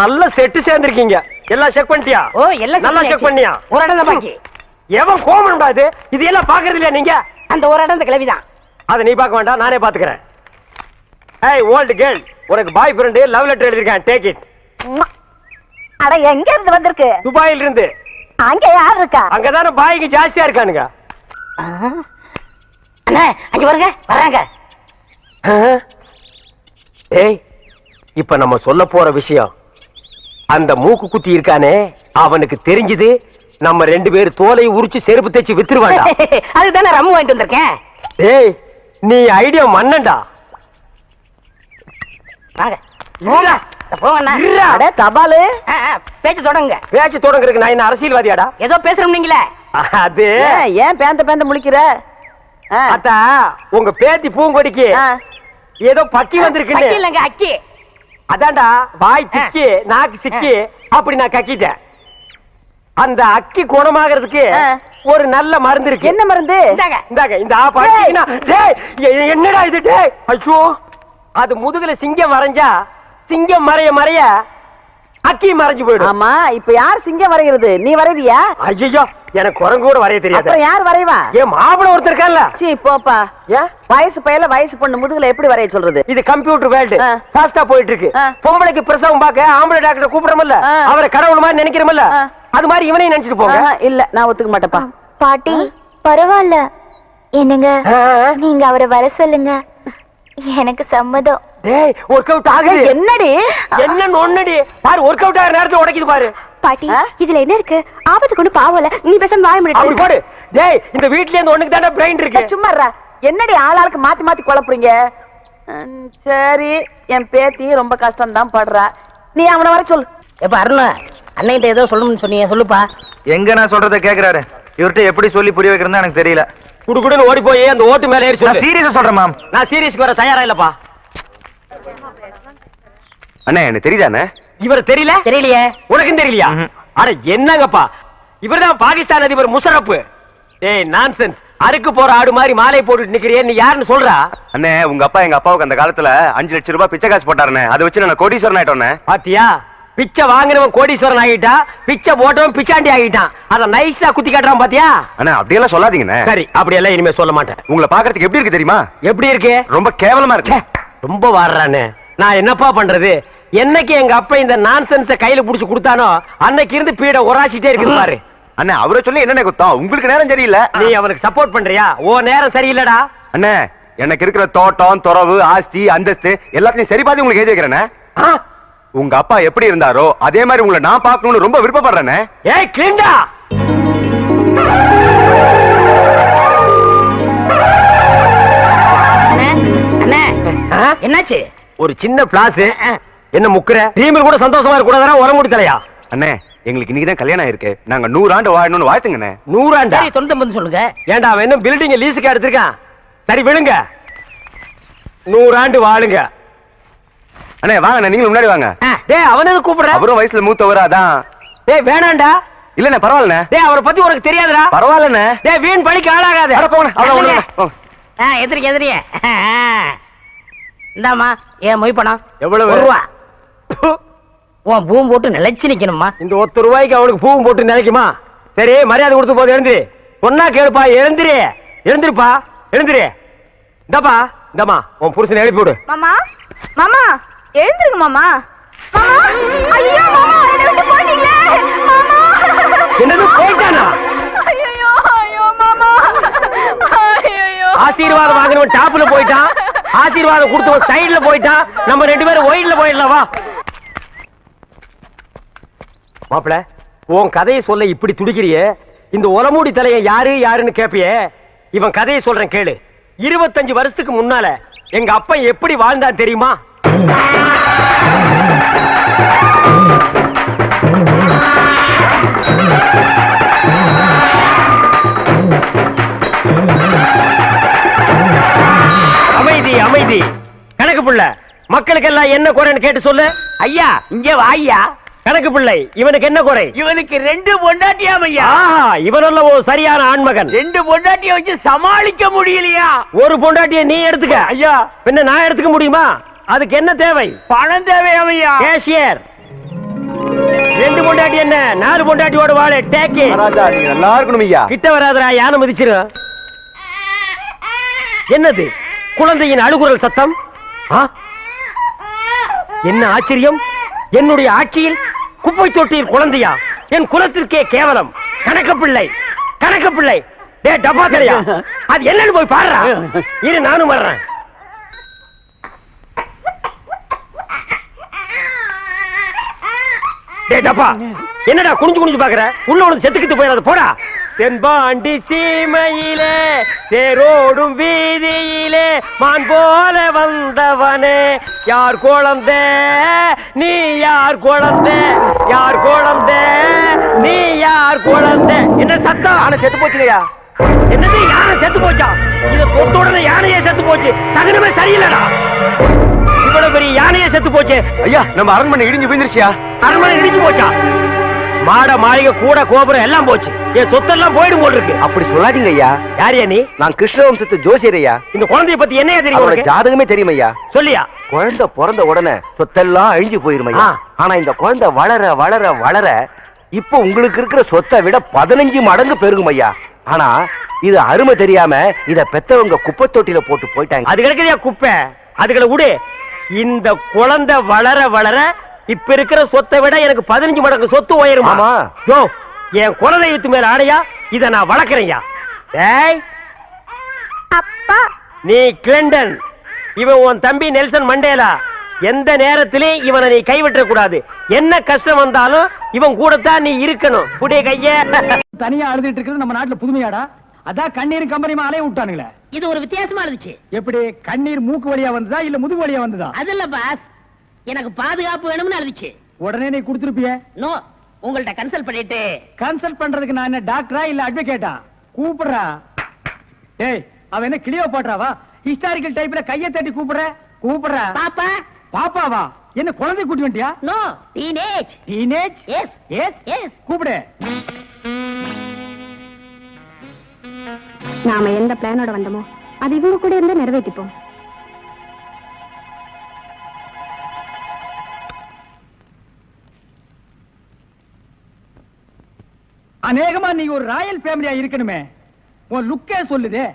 நல்ல செட்டு சேர்ந்திருக்கீங்க. எல்லாம் செக் பண்ணிட்டியா? ஓ, எல்லாம் நல்லா செக் பண்ணியா? ஒரு இடம் தான் பாக்கி. எவன் கோமன் பாது? இது எல்லாம் பாக்குறது இல்லையா நீங்க? அந்த ஒரு இடம் கிளவிதான். அதை நீ பார்க்க வேண்டாம், நானே பாத்துக்கிறேன். ஏய் ஓல்ட் கேர்ள், உனக்கு பாய் ஃப்ரெண்ட் லவ் லெட்டர் எழுதிருக்கேன், டேக் இட். அட, எங்க இருந்து வந்திருக்கு? துபாயில இருந்து. அங்க யார் இருக்கா? அங்கதானே பாய்க்கு ஜாஸ்தியா இருக்கானுங்க. அண்ணா, அங்க வருங்க, வராங்க. ஏய், இப்ப நம்ம சொல்ல போற விஷயம், அந்த மூக்கு குத்தி இருக்கானே அவனுக்கு தெரிஞ்சது நம்ம 2 பேர் தோலை உரிச்சு செருப்பு தேய்ச்சி வித்துருவாண்டா. அதுதானே ரம்மு வாங்கிட்டு வந்திருக்கேன். ஏய், நீ ஐடியா மன்னண்டா. வாங்க. போங்கண்ணா. அட தபாலு. பேச்சு தொடங்க. பேச்சு தொடங்குறதுக்கு நான் என்ன அரசியல்வாதியாடா? ஏதோ பேசுறோம் நீங்களே. அது ஏன் பேந்த முழிக்கிற? அத்தா, உங்க பேத்தி பூங்கொடிக்கு ஏதோ பக்கி வந்திருக்குன்னு. அக்கி இல்லங்க, அக்கி. அதான்டா, வாய் திக்கி நாக்கு சிக்கி அப்படி நான் கக்கிட்டேன். அந்த அக்கி குணமாகிறதுக்கு ஒரு நல்ல மருந்து இருக்கு. என்ன மருந்து? இந்தாங்க, இந்த ஆப் அடிச்சீங்கன்னா, டேய் என்னடா இது? டேய் ஐயோ, அது முதுகுல சிங்கம் வரைஞ்சா சிங்கம் மறைய அக்கி மறைஞ்சு போயிடும். ஆமா, இப்ப யார் சிங்கம் வரைகிறது? நீ வரைவியா? ஐயோ, எனக்கு குரங்கு கூட வரைய தெரியாது. அப்புறம் யார் வரைவா? ஏன் மாப்பிள ஒருத்தர் இருக்கான்ல? சீ போப்பா. ஏன் வயசு பையல வயசு பொண்ணு முதுகுல எப்படி வரைய சொல்றது? இது கம்ப்யூட்டர் வேர்ல்டு, ஃபாஸ்டா போயிட்டு இருக்கு. பொம்பளைக்கு பிரசவம் பார்க்க ஆம்பளை டாக்டர் கூப்பிடுறோம்ல, அவரை கடவுள் மாதிரி நினைக்கிறோம்ல, அது மாதிரி இவனையும் நினைச்சிட்டு போங்க. இல்ல, நான் ஒத்துக்க மாட்டேப்பா. பாட்டி, பரவாயில்ல. என்னங்க, நீங்க அவரை வர சொல்லுங்க, எனக்கு சம்மதம். டேய், ஒர்க் அவுட் ஆகுது. என்னடி என்ன நொன்னடி பாரு, ஒர்க் அவுட் ஆகிற நேரத்துல உடைக்குது பாரு. பாட்டி, இதுல என்ன இருக்கு? ஆபத்து கொண்டு பாவல, நீ பேசாம வாய அப்படி முடியாது. போடு. டேய், இந்த வீட்ல இருந்து ஒண்ணுக்கு தானே பிரெயின் இருக்கு. சும்மா இருடா. என்னடி ஆளாளுக்கு மாத்தி மாத்தி குழப்புறீங்க? சரி, என் பேத்தி ரொம்ப கஷ்டம் தான் படுறா. நீ அவனை வர சொல்லு. எப்ப அருணா, அன்னைகிட்ட ஏதோ சொல்லணும்னு சொன்னீங்க, சொல்லுப்பா. எங்க நான் சொல்றத கேக்குறாரு, இவர்கிட்ட எப்படி சொல்லி புரிய வைக்கிறதா எனக்கு தெரியல. குடுகுடுன்னு ஓடி போய் அந்த ஓட்டு மேல ஏறி சொல்லு. சீரியஸா சொல்றேன் மேம். நான் சீரியஸ்க்கு வர தயாரா இல்லப்பா. அண்ணே, எனக்கு தெரியுதானே? இவர் தெரியல? தெரியலையே. உனக்கும் தெரியலையா? அட என்னங்கப்பா, இவர்தான் பாகிஸ்தான் அதிபர் முஷரப். ஏய் நான்சென்ஸ், அறுக்கு போற ஆடு மாதிரி மாலை போட்டுட்டு நிக்கிறியே, நீ யாருன்னு சொல்றா? அண்ணே, உங்க அப்பா எங்க அப்பாவுக்கு அந்த காலத்துல 5 லட்சம் ரூபாய் பிச்சை காசு போட்டாருண்ணே. அதை வச்சு நான் கோடீஸ்வரன் ஆயிட்டோண்ணே. பாத்தியா, பிச்சை வாங்கினவன் கோடீஸ்வரன் ஆகிட்டா, பிச்சை போட்டவன் பிச்சாண்டி ஆகிட்டான். அத நைஸா குத்தி காட்டுறான் பாத்தியா? அண்ணா, அப்படியெல்லாம் சொல்லாதீங்கண்ணே. சரி, அப்படியெல்லாம் இனிமே சொல்ல மாட்டேன். உங்களை பாக்குறதுக்கு எப்படி இருக்கு தெரியுமா? எப்படி இருக்கு? ரொம்ப கேவலமா இருக்கு. ரொம்ப வாடுறானே, நான் என்னப்பா பண்றது? என்னைக்கு எங்க அப்பா இந்த நான்சென்ஸ கையில புடிச்சு கொடுத்தானோ அன்னைக்கு இருந்து பீட உராசிட்டே இருக்குது பாரு. அண்ணே, அவரை சொல்லி என்ன குத்தம்? உங்களுக்கு நேரம் சரியில்லை. நீ அவனுக்கு சப்போர்ட் பண்றியா? ஓ நேரம் சரியில்லடா. அண்ணே, எனக்கு இருக்கிற தோட்டம், துறவு, ஆஸ்தி, அந்தஸ்து எல்லாத்தையும் சரி பாதி உங்களுக்கு எழுதி வைக்கிறேனே. உங்க அப்பா எப்படி இருந்தாரோ அதே மாதிரி உங்களை நான் பார்க்கணும்னு ரொம்ப விருப்பப்படுறேனே. ஏய் கிளிண்டா, என்னாச்சு? ஒரு சின்ன பிளாஸ். என்ன முக்குற? டீமில் கூட சந்தோஷமா இருக்க கூடாதா? உரம் முடித்தலையா? அண்ணே, எங்களுக்கு இன்னைக்கு தான் கல்யாணம் ஆயிருக்கு. நாங்க 100 ஆண்டு வாழணும்னு வாழ்த்துங்கண்ணே. 100 ஆண்டா? சரி, 99 சொல்லுங்க. ஏண்டா, அவன் என்ன பில்டிங் லீஸுக்கு எடுத்திருக்கான்? சரி விழுங்க, 100 ஆண்டு வாழுங்க. அண்ணே வாங்க, நீங்களும் முன்னாடி வாங்க. டேய், அவனுக்கு கூப்பிடுற? அவரும் வயசுல மூத்தவர் அதான். டேய் வேணாண்டா. இல்லண்ணே, பரவாயில்லண்ணே. டேய், அவரை பத்தி உனக்கு தெரியாதுடா. பரவாயில்லண்ணே. டேய், வீண் பழிக்கு ஆளாகாத. அட போங்க, அவ்வளவு. எதிரிக்க இந்தாமா, ஏன் மொய் பணம் எவ்வளவு? 1 ரூபா. உன் பூம் போட்டு நிலைச்சு நிக்கணுமா? இந்த 1 ரூபாய்க்கு அவனுக்கு பூவும் போட்டு நினைக்குமா? சரி, மரியாதை கொடுத்து போது எழுந்திரி. பொண்ணா கேளுப்பா, எழுந்திரி. எழுந்திருப்பா, எழுந்திரி. இந்தப்பா, இந்தம்மா, உன் புருஷனை எழுப்பி விடு. மாமா, மாமா, எழுந்திருங்க மாமா. மாமா, ஐயோ மாமா, என்னை விட்டு போயிட்டீங்களே. மாமா, என்னது போயிட்டானா? ஐயோ, ஐயோ மாமா, ஐயோ. ஆசீர்வாதம் வாங்கினவன் டாப்ல போயிட்டான், ஆசீர்வாதம் கொடுத்தவன் சைடுல போயிட்டான். நம்ம 2 பேரும் ஒயிட்ல போயிடலாம். வா மாப்பிள, உன் கதையை சொல்ல இப்படி துடிக்கிறியே. இந்த ஒலமூடி தலைய யாரு யாருன்னு கேப்பியே. இவன் கதையை சொல்றேன் கேளு. 25 வருஷத்துக்கு முன்னால எங்க அப்பா எப்படி வாழ்ந்தான் தெரியுமா? அமைதி அமைதி. கணக்கு புள்ள, மக்களுக்கெல்லாம் என்ன குறைன்னு கேட்டு சொல்லு. ஐயா இங்க வாய்யா. கணக்கு பிள்ளை, இவனுக்கு என்ன குறை? இவனுக்கு 2 பொண்டாட்டியாம் ஐயா. இவனல்ல ஒரு சரியான ஆண்மகன். 2 பொண்டாட்டிய வச்சு சமாளிக்க முடியலையா? ஒரு பொண்டாட்டிய நீ எடுத்துக்க. ஐயா பின்ன நான் எடுத்துக்க முடியுமா? அதுக்கு என்ன தேவை? பணம் தேவையாம் ஐயா. கேஷியர். 2 பொண்டாட்டி என்ன 4 பொண்டாட்டியோட வாழ. டேக்கி நல்லா இருக்கணும் ஐயா. கிட்ட வராதரா, யானை மிதிச்சிரு. என்னது குழந்தையின் அழுகுரல் சத்தம்? என்ன ஆச்சரியம்! என்னுடைய ஆட்சியில் குப்பை தொட்டியில் குழந்தையா? என் குலத்திற்கே கேவலம். கணக்கு பிள்ளை, கணக்கு பிள்ளை. டே டப்பா தெரியா, அது என்னன்னு போய் பாடுறா. இரு நானும் வர்றேன். டே டப்பா, என்னடா குனிஞ்சு குனிஞ்சு பாக்குற? உள்ள உனக்கு செத்துக்கிட்டு போயிடாது, போடா. தென்பாண்டி சீமையிலே தேரோடும் வீதியிலே மான் போல வந்தவனே, யார் குழந்தை நீ, யார் குழந்தை, யார் குழந்தை நீ, யார் குழந்தை? என்ன சத்தம்? யானை செத்து போச்சுலையா? என்னது யானை செத்து போச்சா? இத தொட்ட உடனே யானையே செத்து போச்சு. தகுனமே சரியில்லடா. இவ்வளவு பெரிய யானையே செத்து போச்சு. ஐயா, நம்ம அரண்மனை இடிஞ்சு போயிருச்சியா? அரண்மனை இடிஞ்சு போச்சா? மாட மாளிகை கூட கோபுரம் எல்லாம் போச்சு. என் சொத்தெல்லாம் போயிடும் போல் இருக்கு. அப்படி சொல்லாதீங்க ஐயா. யாரியா நீ? நான் கிருஷ்ணவம்சத்து ஜோசியர் ஐயா. இந்த குழந்தைய பத்தி என்னையா தெரியும் அவரோட உனக்கு? ஜாதகமே தெரியும் ஐயா. சொல்லியா? குழந்தை பிறந்த உடனே சொத்தெல்லாம் அழிஞ்சு போயிரும் ஐயா. ஆனா இந்த குழந்தை வளர வளர வளர இப்ப உங்களுக்கு இருக்கிற சொத்தை விட 15 மடங்கு பெருகும் ஐயா. ஆனா இது அருமை தெரியாம இத பெத்தவங்க குப்பை தொட்டில போட்டு போயிட்டாங்க. அது கிடைக்குதியா குப்பை? அதுகளை விடு. இந்த குழந்தை வளர வளர இப்ப இருக்கிற சொத்தை விட எனக்கு 15 மடங்கு சொத்து உயருமா? ஆமா. யோ, என் குலதெய்வத்து மேல ஆடையா? இத நான் வளர்க்கறேன்யா. டேய் அப்பா, நீ கிளண்டன், இவன் உன் தம்பி நெல்சன் மண்டேலா. எந்த நேரத்திலும் இவனை நீ கைவிட்ட கூடாது. என்ன கஷ்டம் வந்தாலும் இவன் கூடத்தான் நீ இருக்கணும். புடிய கைய. தனியா அழுதுட்டு இருக்கிறது நம்ம நாட்டுல புதுமையாடா? அதான் கண்ணீர் கம்பெனிமா அலைய விட்டானுங்களே. இது ஒரு வித்தியாசமா இருந்துச்சு. எப்படி கண்ணீர் மூக்கு வழியா வந்ததா இல்ல முதுகு வழியா வந்ததா? அது இல்ல பாஸ், எனக்கு பாதுகாப்பு வேணும்னு அழுதுச்சு. உடனே நீ கொடுத்துருப்பிய. நோ, உங்கள்ட்ட கன்சல்ட் பண்ணிட்டு. கன்சல்ட் பண்றதுக்கு நான் என்ன டாக்டரா இல்ல அட்வொகேட்டா? கூப்பிடுறா. டேய், அவன் என்ன கிளியோ பாட்றாவா? ஹிஸ்டாரிக்கல் டைப்ல கையை தட்டி கூப்பிடுற. கூப்பிடுறா. பாப்பா. பாப்பாவா? என்ன குழந்தை கூட்டி வந்துட்டியா? No, teenage. Teenage? Yes yes yes. கூப்பிடு. நாம எந்த பிளானோட வந்தோமோ அது இவங்க கூட இருந்து நிறைவேற்றிப்போம். அநேகமா நீ ஒரு ராயல் ஃபேமிலியா இருக்கணுமே. உன் லுக்கே சொல்லுதே.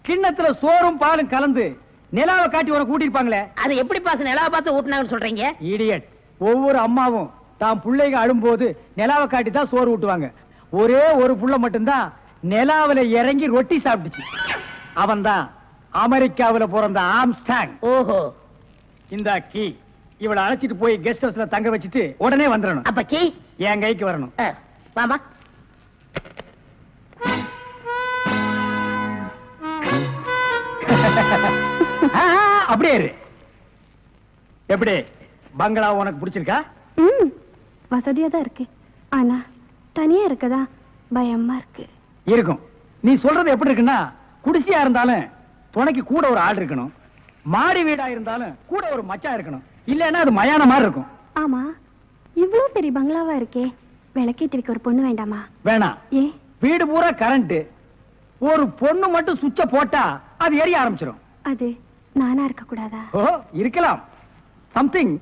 கிண்ணத்துல சோறும் பாலும் கலந்து நிலாவை காட்டி உனக்கு கூட்டிருப்பாங்களே. அது எப்படி பாஸ் நிலாவை பார்த்து ஊட்டினாங்கன்னு சொல்றீங்க? இடியட். ஒவ்வொரு அம்மாவும் தான் பிள்ளைங்க அழும்போது நிலாவை காட்டி தான் சோறு ஊட்டுவாங்க. ஒரே ஒரு புள்ள மட்டும்தான் நிலாவில இறங்கி ரொட்டி சாப்பிட்டுச்சு. அவன் தான் அமெரிக்காவில பிறந்த ஆம்ஸ்டாங். ஓஹோ. இந்த கீ இவளை அழைச்சிட்டு போய் கெஸ்ட் ஹவுஸ்ல தங்க வச்சுட்டு உடனே வந்துடணும். அப்ப கீ என் கைக்கு வரணும். வாமா. அப்படியே இரு. எப்படி பங்களா உனக்கு பிடிச்சிருக்கா? வசதியா தான் இருக்கு. ஆனா தனியா இருக்கதா பயமா இருக்கு. இருக்கும். நீ சொல்றது எப்படி இருக்குன்னா, குடிசையா இருந்தாலும் துணைக்கு கூட ஒரு ஆள் இருக்கணும். மாடி வீடா இருந்தாலும் கூட ஒரு மச்சான் இருக்கணும். இல்லன்னா அது மயான மாதிரி இருக்கும். ஆமா, இவ்வளவு பெரிய பங்களாவா இருக்கே, விளக்கேத்தி வைக்க ஒரு பொண்ணு வேண்டாமா? வேணாம். ஏ? வீடு பூரா கரண்ட். ஒரு பொண்ணு மட்டும் சுவிட்ச போட்டா அது எரிய ஆரம்பிச்சிடும். அது நானா இருக்க கூடாதா? ஓ, இருக்கலாம். சம்திங்.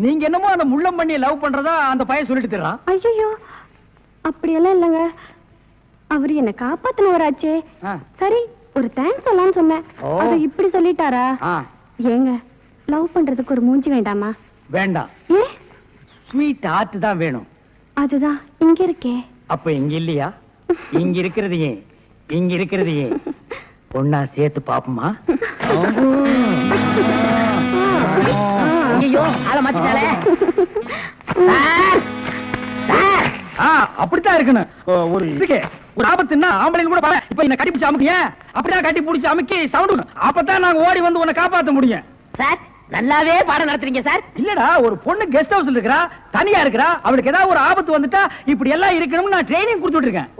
நீங்க என்னமோ அந்த முள்ளம் பண்ணி லவ் பண்றதா அந்த பையன் சொல்லிட்டு தர்றான். ஐயோ, அப்படியெல்லாம் இல்லங்க. அவரு என்ன காப்பாத்தினவராச்சே. சரி, ஒரு தேங்க்ஸ் சொல்லலாம்னு சொன்னேன். அது இப்படி சொல்லிட்டாரா? ஏங்க, லவ் பண்றதுக்கு ஒரு மூஞ்சி வேண்டாமா? வேண்டாம். ஏ? ஸ்வீட் ஹார்ட் தான் வேணும். அதுதான் இங்க இருக்கே. அப்ப இங்க இல்லையா? இங்க இருக்கிறது ஏன்? இங்க இருக்கிறது ஏன்? ஒன்னா சேர்த்து பாப்போமா? ஐயோ, ஆள மாத்திட்டாளே. சார், சார், அப்படித்தான் இருக்கணும். ஒரு இதுக்கு ஒரு ஆபத்துன்னா ஆம்பளைங்க கூட பாரு. இப்ப என்ன கட்டி பிடிச்சு அமுக்கிய அப்படியே கட்டி பிடிச்சு அமுக்கி சவுண்ட் அப்பதான் நாங்க ஓடி வந்து உன்னை காப்பாத்த முடியும். சார் நல்லாவே பாடம் நடத்துறீங்க சார். இல்லடா ஒரு பொண்ணு கெஸ்ட் ஹவுஸ்ல இருக்கறா, தனியா இருக்கறா, அவளுக்கு ஏதாவது ஒரு ஆபத்து வந்துட்டா இப்படி எல்லாம் இருக்கணும்னு நான் ட்ரைனிங் கொடுத்துட்டு இருக்கேன்.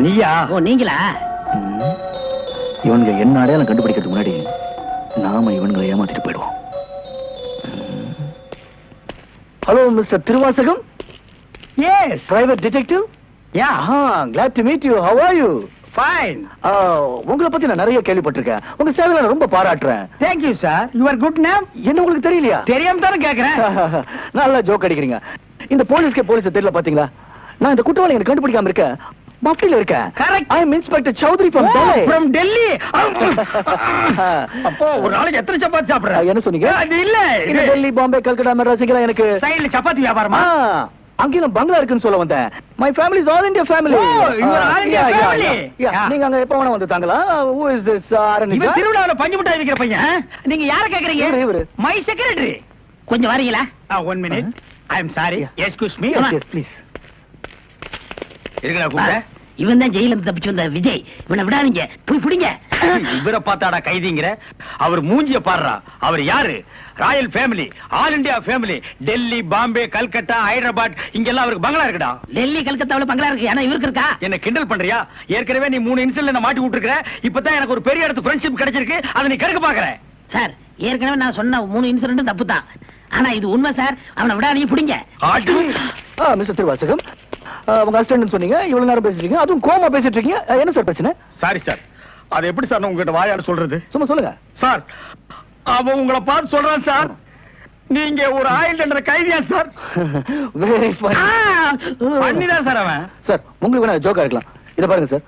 நீயா? ஓ நீங்களா? இவனுங்க என்ன அடையாளம் கண்டுபிடிக்கிறதுக்கு முன்னாடி நாம இவனுங்களை ஏமாத்திட்டு போயிடுவோம். Hello mister Thiruvasagam. Yes, private detective. Ya, glad to meet you. How are you? Fine. உங்களை பத்தி நான் நிறைய கேள்விப்பட்டிருக்கேன். உங்க சேவையை நான் ரொம்ப பாராட்டுறேன். Thank you sir. Your good name? என்ன உங்களுக்கு தெரியலையா? தெரியாம தான கேக்குறேன். நல்லா ஜோக் அடிக்கிறீங்க. இந்த போலீஸ் தெரியல பாத்தீங்களா? நான் இந்த குற்றவாளி எனக்கு கண்டுபிடிக்காம இருக்கேன். மஃப்டில இருக்கேன். Correct. I am Inspector Chowdhury from Delhi. From Delhi. அப்போ ஒரு நாளைக்கு எத்தனை சப்பாத்தி சாப்பிடுற? என்ன சொன்னீங்க? அது இல்ல. இது டெல்லி, பாம்பே, கல்கட்டா, மெட்ராஸ்ல எனக்கு சைடுல சப்பாத்தி வியாபாரமா? அங்கேயும் பங்களா இருக்குன்னு சொல்ல வந்தேன். My family is all India family. You are all India family. நீங்க அங்க எப்ப வேணா வந்து தாங்களா? Who is this? இவன் திருவிழாவுல பஞ்சு மிட்டாய் விக்கிற பையன். நீங்க யாரை கேக்குறீங்க? My secretary. கொஞ்சம் வரீங்களா? 1 minute. I am sorry. Excuse me. Yes, please. இருக்கடா கூப்பிட. இவன் தான் ஜெயில இருந்து தப்பிச்சு வந்த விஜய். இவனை விடாதீங்க, போய் பிடிங்க. இவரை பார்த்தாடா கைதிங்கிற? அவர் மூஞ்சிய பாடுறா. அவர் யாரு? Royal family, all India family. Delhi, Bombay, Calcutta, Hyderabad இங்கெல்லாம் அவருக்கு பங்களா இருக்குடா. டெல்லி, கல்கத்தாவுல பங்களா இருக்கு. ஆனா இவருக்கு இருக்கா? என்ன கிண்டல் பண்றியா? ஏற்கனவே நீ 3 இன்சிடென்ட்ல மாட்டி விட்டுருக்க. இப்பதான் எனக்கு ஒரு பெரிய இடத்து ஃப்ரெண்ட்ஷிப் கிடைச்சிருக்கு. அதை நீ கெடுக்க பாக்குற. சார் ஏற்கனவே நான் சொன்ன 3 இன்சிடென்ட் தப்பு தான். ஆனா இது உண்மை சார். அவனை விடாதீங்க, பிடிங்க. மிஸ்டர் திருவாசகம், உங்க அசிஸ்டன்ட் சொன்னீங்க, இவ்வளவு நேரம் பேசிட்டு இருக்கீங்க, அதுவும் கோமா பேசிட்டு இருக்கீங்க. என்ன சார் பிரச்சனை? Sorry sir. அது எப்படி சார் உங்ககிட்ட வாயால சொல்றது? சும்மா சொல்லுங்க சார். அவன் உங்களை பார்த்து சொல்றான் சார். நீங்க ஒரு ஆயுள் தண்டனை கைதியா சார்? வெரி பண்ணிதான் சார் அவன். சார் உங்களுக்கு வேணா ஜோக்கா இருக்கலாம். இத பாருங்க சார்,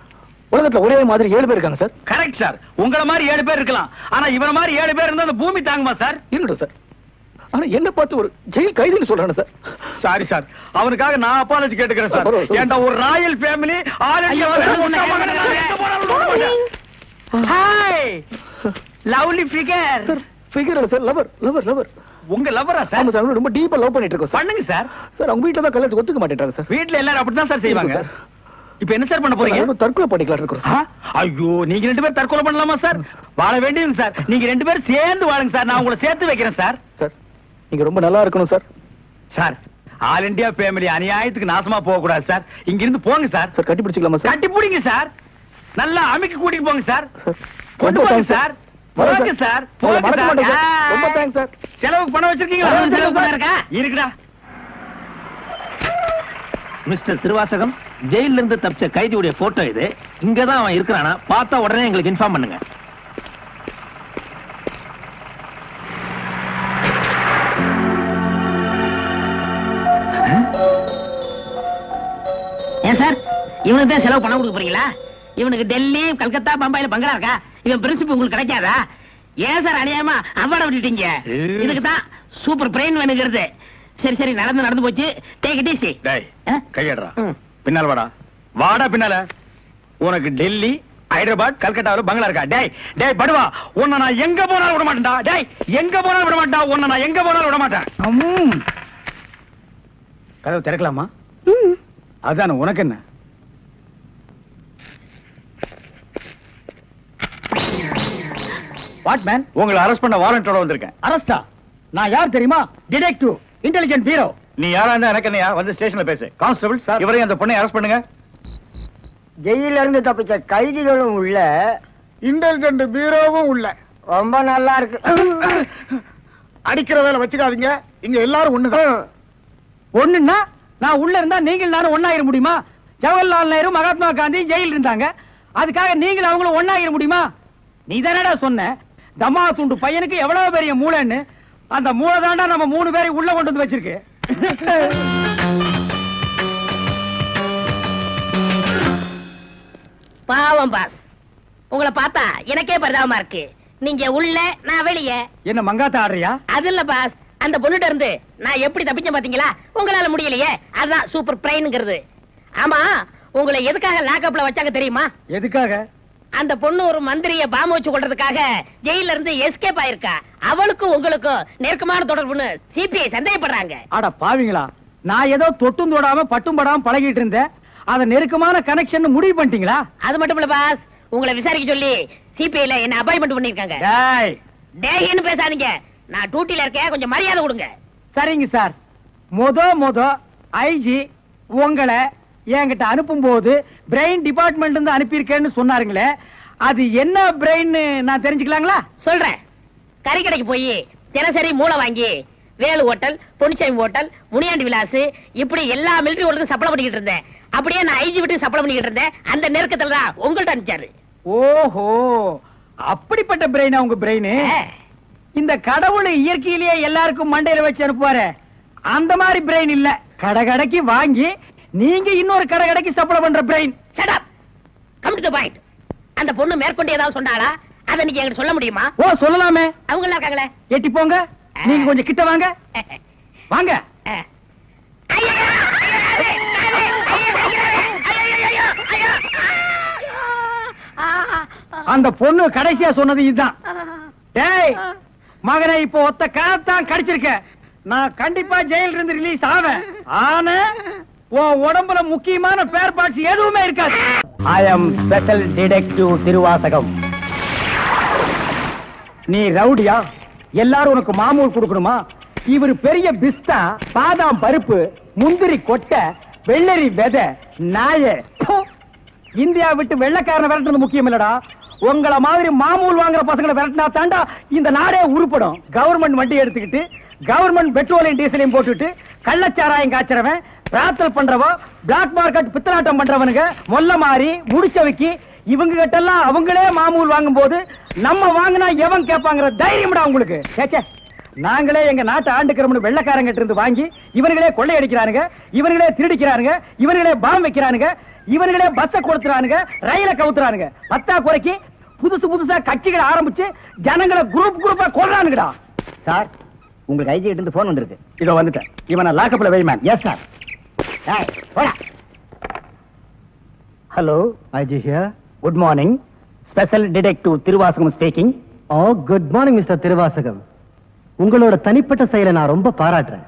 உலகத்துல ஒரே மாதிரி 7 பேர் இருக்காங்க சார். Correct sir. உங்கள மாதிரி 7 பேர் இருக்கலாம். ஆனா இவர மாதிரி 7 பேர் இருந்தா அந்த பூமி தாங்குமா சார்? இருக்கட்டும் சார். ஆனா என்ன பார்த்து ஒரு ஜெயில் கைதின்னு சொல்றானே சார். சாரி சார், அவனுக்காக நான் அப்பாலஜி கேட்டுக்கிறேன் சார். ஏண்டா ஒரு Royal family all India. Hi lovely figure. Sir figure இல்ல சார், லவர் லவர் லவர். உங்க லவரா சார்? ஆமா சார், ரொம்ப டீப்பா லவ் பண்ணிட்டு இருக்கோம். பண்ணுங்க சார். சார் அவங்க வீட்ல தான் கல்யாணத்துக்கு ஒத்துக்க மாட்டேன்றாங்க சார். வீட்ல எல்லாரும் அப்படிதான் சார் செய்வாங்க. இப்போ என்ன சார் பண்ண போறீங்க? தற்கொலை பண்ணிக்கலாம் இருக்கோம். ஐயோ, நீங்க 2 பேரும் தற்கொலை பண்ணலாமா சார்? வாழ வேண்டியது சார். நீங்க 2 பேரும் சேர்ந்து வாழுங்க சார். நான் உங்களை சேர்த்து வைக்கிறேன் சார். சார் நீங்க ரொம்ப நல்லா இருக்கணும் sir. Sir all India family அநியாயத்துக்கு நாசமா போக கூடாது சார். இங்க இருந்து போங்க சார். சார் கட்டி பிடிச்சிக்கலாமா சார்? கட்டி பிடிங்க சார். நல்லா அமைக்க கூட்டிட்டு போங்க சார். கொண்டு போங்க சார். போங்க சார். போங்க சார். ரொம்ப தேங்க்ஸ் சார். செலவுக்கு பணம் வச்சிருக்கீங்களா? செலவு பணம் இருக்கா? இருக்குடா. மிஸ்டர் திருவாசகம், ஜெயில இருந்து தப்பிச்ச கைதியுடைய போட்டோ இது. இங்கதான் அவன் இருக்கிறானா? பார்த்தா உடனே எங்களுக்கு இன்ஃபார்ம் பண்ணுங்க. ஏன் சார் இவனுக்கு தான் செலவு பணம் கொடுக்க போறீங்களா? இவனுக்கு டெல்லி, கல்கத்தா, பம்பாயில பங்களா இருக்கா? இவன் பிரின்சிபல் உங்களுக்கு கிடைக்காதா? ஏன் சார் அநியாயமா அவார்ட விட்டுட்டீங்க? இதுக்கு தான் சூப்பர் பிரெயின் வேணுங்கிறது. சரி சரி, நடந்து போச்சு. Take it easy. கையடா பின்னால வாடா. வாடா பின்னால. உனக்கு டெல்லி, ஹைதராபாத், கல்கட்டாவில பங்களா இருக்கா? டேய் டேய் படுவா, உன்னை நான் எங்க போனாலும் விட மாட்டேன்டா. டேய் எங்க போனாலும் விட மாட்டேன். உன்னை நான் எங்க போனாலும் விட மாட்டேன். கதவு திறக்கலாமா? அதான உனக்கு என்ன? What man? உங்களை அரெஸ்ட் பண்ண வாரண்டோட வந்திருக்கேன். அரெஸ்டா? நான் யார் தெரியுமா? Detective, intelligent bureau. நீ யாரா இருந்தா எனக்கு என்னையா? வந்து ஸ்டேஷன்ல பேசு. கான்ஸ்டபிள் சார், இவரையும் அந்த பொண்ணை அரெஸ்ட் பண்ணுங்க. ஜெயில இருந்து தப்பிச்ச கைதிகளும் உள்ள, இன்டெலிஜென்ட் பீரோவும் உள்ள. ரொம்ப நல்லா இருக்கு. அடிக்கிற வேலை வச்சுக்காதீங்க. இங்க எல்லாரும் ஒண்ணுதான். ஒண்ணுன்னா நான் உள்ள இருந்தா நீங்கள் நானும் ஒண்ணாயிர முடியுமா? ஜவஹர்லால் நேரு, மகாத்மா காந்தி ஜெயில இருந்தாங்க. அதுக்காக நீங்கள் அவங்களும் ஒண்ணாயிர முடியுமா? நீ தானடா சொன்ன தமா துண்டு பையனுக்கு எவ்வளவு பெரிய மூளைன்னு. அந்த மூளை தாண்டா நம்ம 3 பேரை உள்ள கொண்டு வந்து வச்சிருக்கு. பாவம் பாஸ், உங்களை பார்த்தா எனக்கே பரிதாபமா இருக்கு. நீங்க உள்ள, நான் வெளியே. என்ன மங்காத்தா ஆடுறியா? அது இல்ல பாஸ், அந்த பொண்ணுட்ட இருந்து நான் எப்படி தப்பிச்சேன் பாத்தீங்களா? உங்களால முடியலையே, அதான் சூப்பர் பிரெயின்ங்கிறது. ஆமா, உங்களை எதுக்காக லாக்அப்ல வச்சாங்க தெரியுமா? எதுக்காக? அந்த பொண்ணு ஒரு மந்திரிய பாம்பு வச்சு கொள்றதுக்காக ஜெயில இருந்து எஸ்கேப் ஆயிருக்கா. அவளுக்கும் உங்களுக்கும் நெருக்கமான தொடர்புன்னு சிபிஐ சந்தேகப்படுறாங்க. அட பாவிங்களா, நான் ஏதோ தொட்டும் தொடாம பட்டும் படாம பழகிட்டு இருந்தேன். அத நெருக்கமான கனெக்ஷன் முடிவு பண்ணிட்டீங்களா? அது மட்டும் இல்ல பாஸ், உங்களை விசாரிக்க சொல்லி சிபிஐல என்ன அப்பாயின்மெண்ட் பண்ணிருக்காங்க. டேய்னு பேசாதீங்க, நான் டியூட்டில இருக்கேன், கொஞ்சம் மரியாதை கொடுங்க. சரிங்க சார். மொத ஐஜி உங்களை என்கிட்ட அனுப்பும் போது பிரெயின் டிபார்ட்மெண்ட் இருந்து அனுப்பியிருக்கேன்னு சொன்னாருங்களே, அது என்ன பிரெயின் நான் தெரிஞ்சுக்கலாங்களா? சொல்றேன். கறி கடைக்கு போய் தினசரி மூளை வாங்கி வேலு ஹோட்டல், பொன்னிச்சாமி ஹோட்டல், முனியாண்டி விலாஸ் இப்படி எல்லா மிலிட்டரி ஹோட்டலுக்கும் சப்ளை பண்ணிக்கிட்டு இருந்தேன். அப்படியே நான் ஐஜி விட்டு சப்ளை பண்ணிக்கிட்டு இருந்தேன். அந்த நெருக்கத்துல தான் உங்கள்ட்ட அனுப்பிச்சாரு. ஓஹோ, அப்படிப்பட்ட பிரெயினா உங்க பிரெயின்? இந்த கடவுள் இயற்கையிலேயே எல்லாருக்கும் மண்டையில வச்சு அனுப்புவாரு, அந்த மாதிரி பிரெயின் இல்ல. கடகடைக்கு வாங்கி நீங்க இன்னொரு கடகடைக்கு சப்ளை பண்ற brain. Shut up, come to the point. அந்த பொண்ணு மேற்கொண்டு ஏதாவது சொன்னாளா? அத நீங்க என்கிட்ட சொல்ல முடியுமா? ஓ, சொல்லலாமே. அவங்க எல்லாம் இருக்காங்களே. எட்டி போங்க, நீங்க கொஞ்சம் கிட்ட வாங்க. வாங்க. அந்த பொண்ணு கடைசியா சொன்னது இதுதான். டேய் மகனை, இப்போ ஒத்த காத்தான் கடிச்சிருக்க. நான் கண்டிப்பா ஜெயில இருந்து ரிலீஸ் ஆவேன். ஆனா உன் உடம்புல முக்கியமான ஸ்பேர் பார்ட்ஸ் எதுவுமே இருக்காது. ஐ அம் ஸ்பெஷல் டிடெக்டிவ் திருவாசகம். நீ ரவுடியா? எல்லாரும் உனக்கு மாமூல் கொடுக்கணுமா? இவர் பெரிய பிஸ்தா, பாதாம் பருப்பு, முந்திரி கொட்டை, வெள்ளரி விதை, நாய. இந்தியா விட்டு வெள்ளைக்காரனை விரட்டுறது முக்கியம் இல்லடா. உங்களை மாதிரி மாமூல் வாங்குற பசங்களை விரட்டினா தாண்டா இந்த நாடே உருப்படும். கவர்மெண்ட் வண்டி எடுத்துக்கிட்டு கவர்மெண்ட் பெட்ரோலையும் டீசலையும் போட்டுட்டு கள்ளச்சாராயம் காய்ச்சறவன், பிரார்த்தல் பண்றவோ, பிளாக் மார்க்கெட் பித்தலாட்டம் பண்றவனுங்க, மொல்ல மாறி முடிச்சவைக்கு இவங்க கிட்ட எல்லாம் அவங்களே மாமூல் வாங்கும் போது நம்ம வாங்கினா எவன் கேட்பாங்கிற தைரியம்டா உங்களுக்கு. கேச்சே, நாங்களே எங்க நாட்டை ஆண்டுக்கிறோம்னு வெள்ளைக்காரங்கிட்ட இருந்து வாங்கி இவனுங்களே கொள்ளையடிக்கிறானுங்க, இவனுங்களே திருடிக்கிறானுங்க, இவனுங்களே பாம் வைக்கிறானுங்க, இவனுங்களே பஸ்ஸை கொடுத்துறானுங்க, ரயில கவுத்துறானுங்க. பத்தா குறைக்கு புதுசா கட்சிகளை ஆரம்பிச்சு ஜனங்களை குரூப்பா கொள்றானுங்கடா. சார், உங்களுக்கு ஐஜி கிட்ட இருந்து போன் வந்திருக்கு. இதோ வந்துட்டேன். இவனை லாக்கப்ல வை ma'am. Yes sir. Hello, IG here. Good morning. Special detective Thiruvasagam speaking. Oh, good morning mister Thiruvasagam. உங்களோட தனிப்பட்ட செயலை நான் ரொம்ப பாராட்டுறேன்.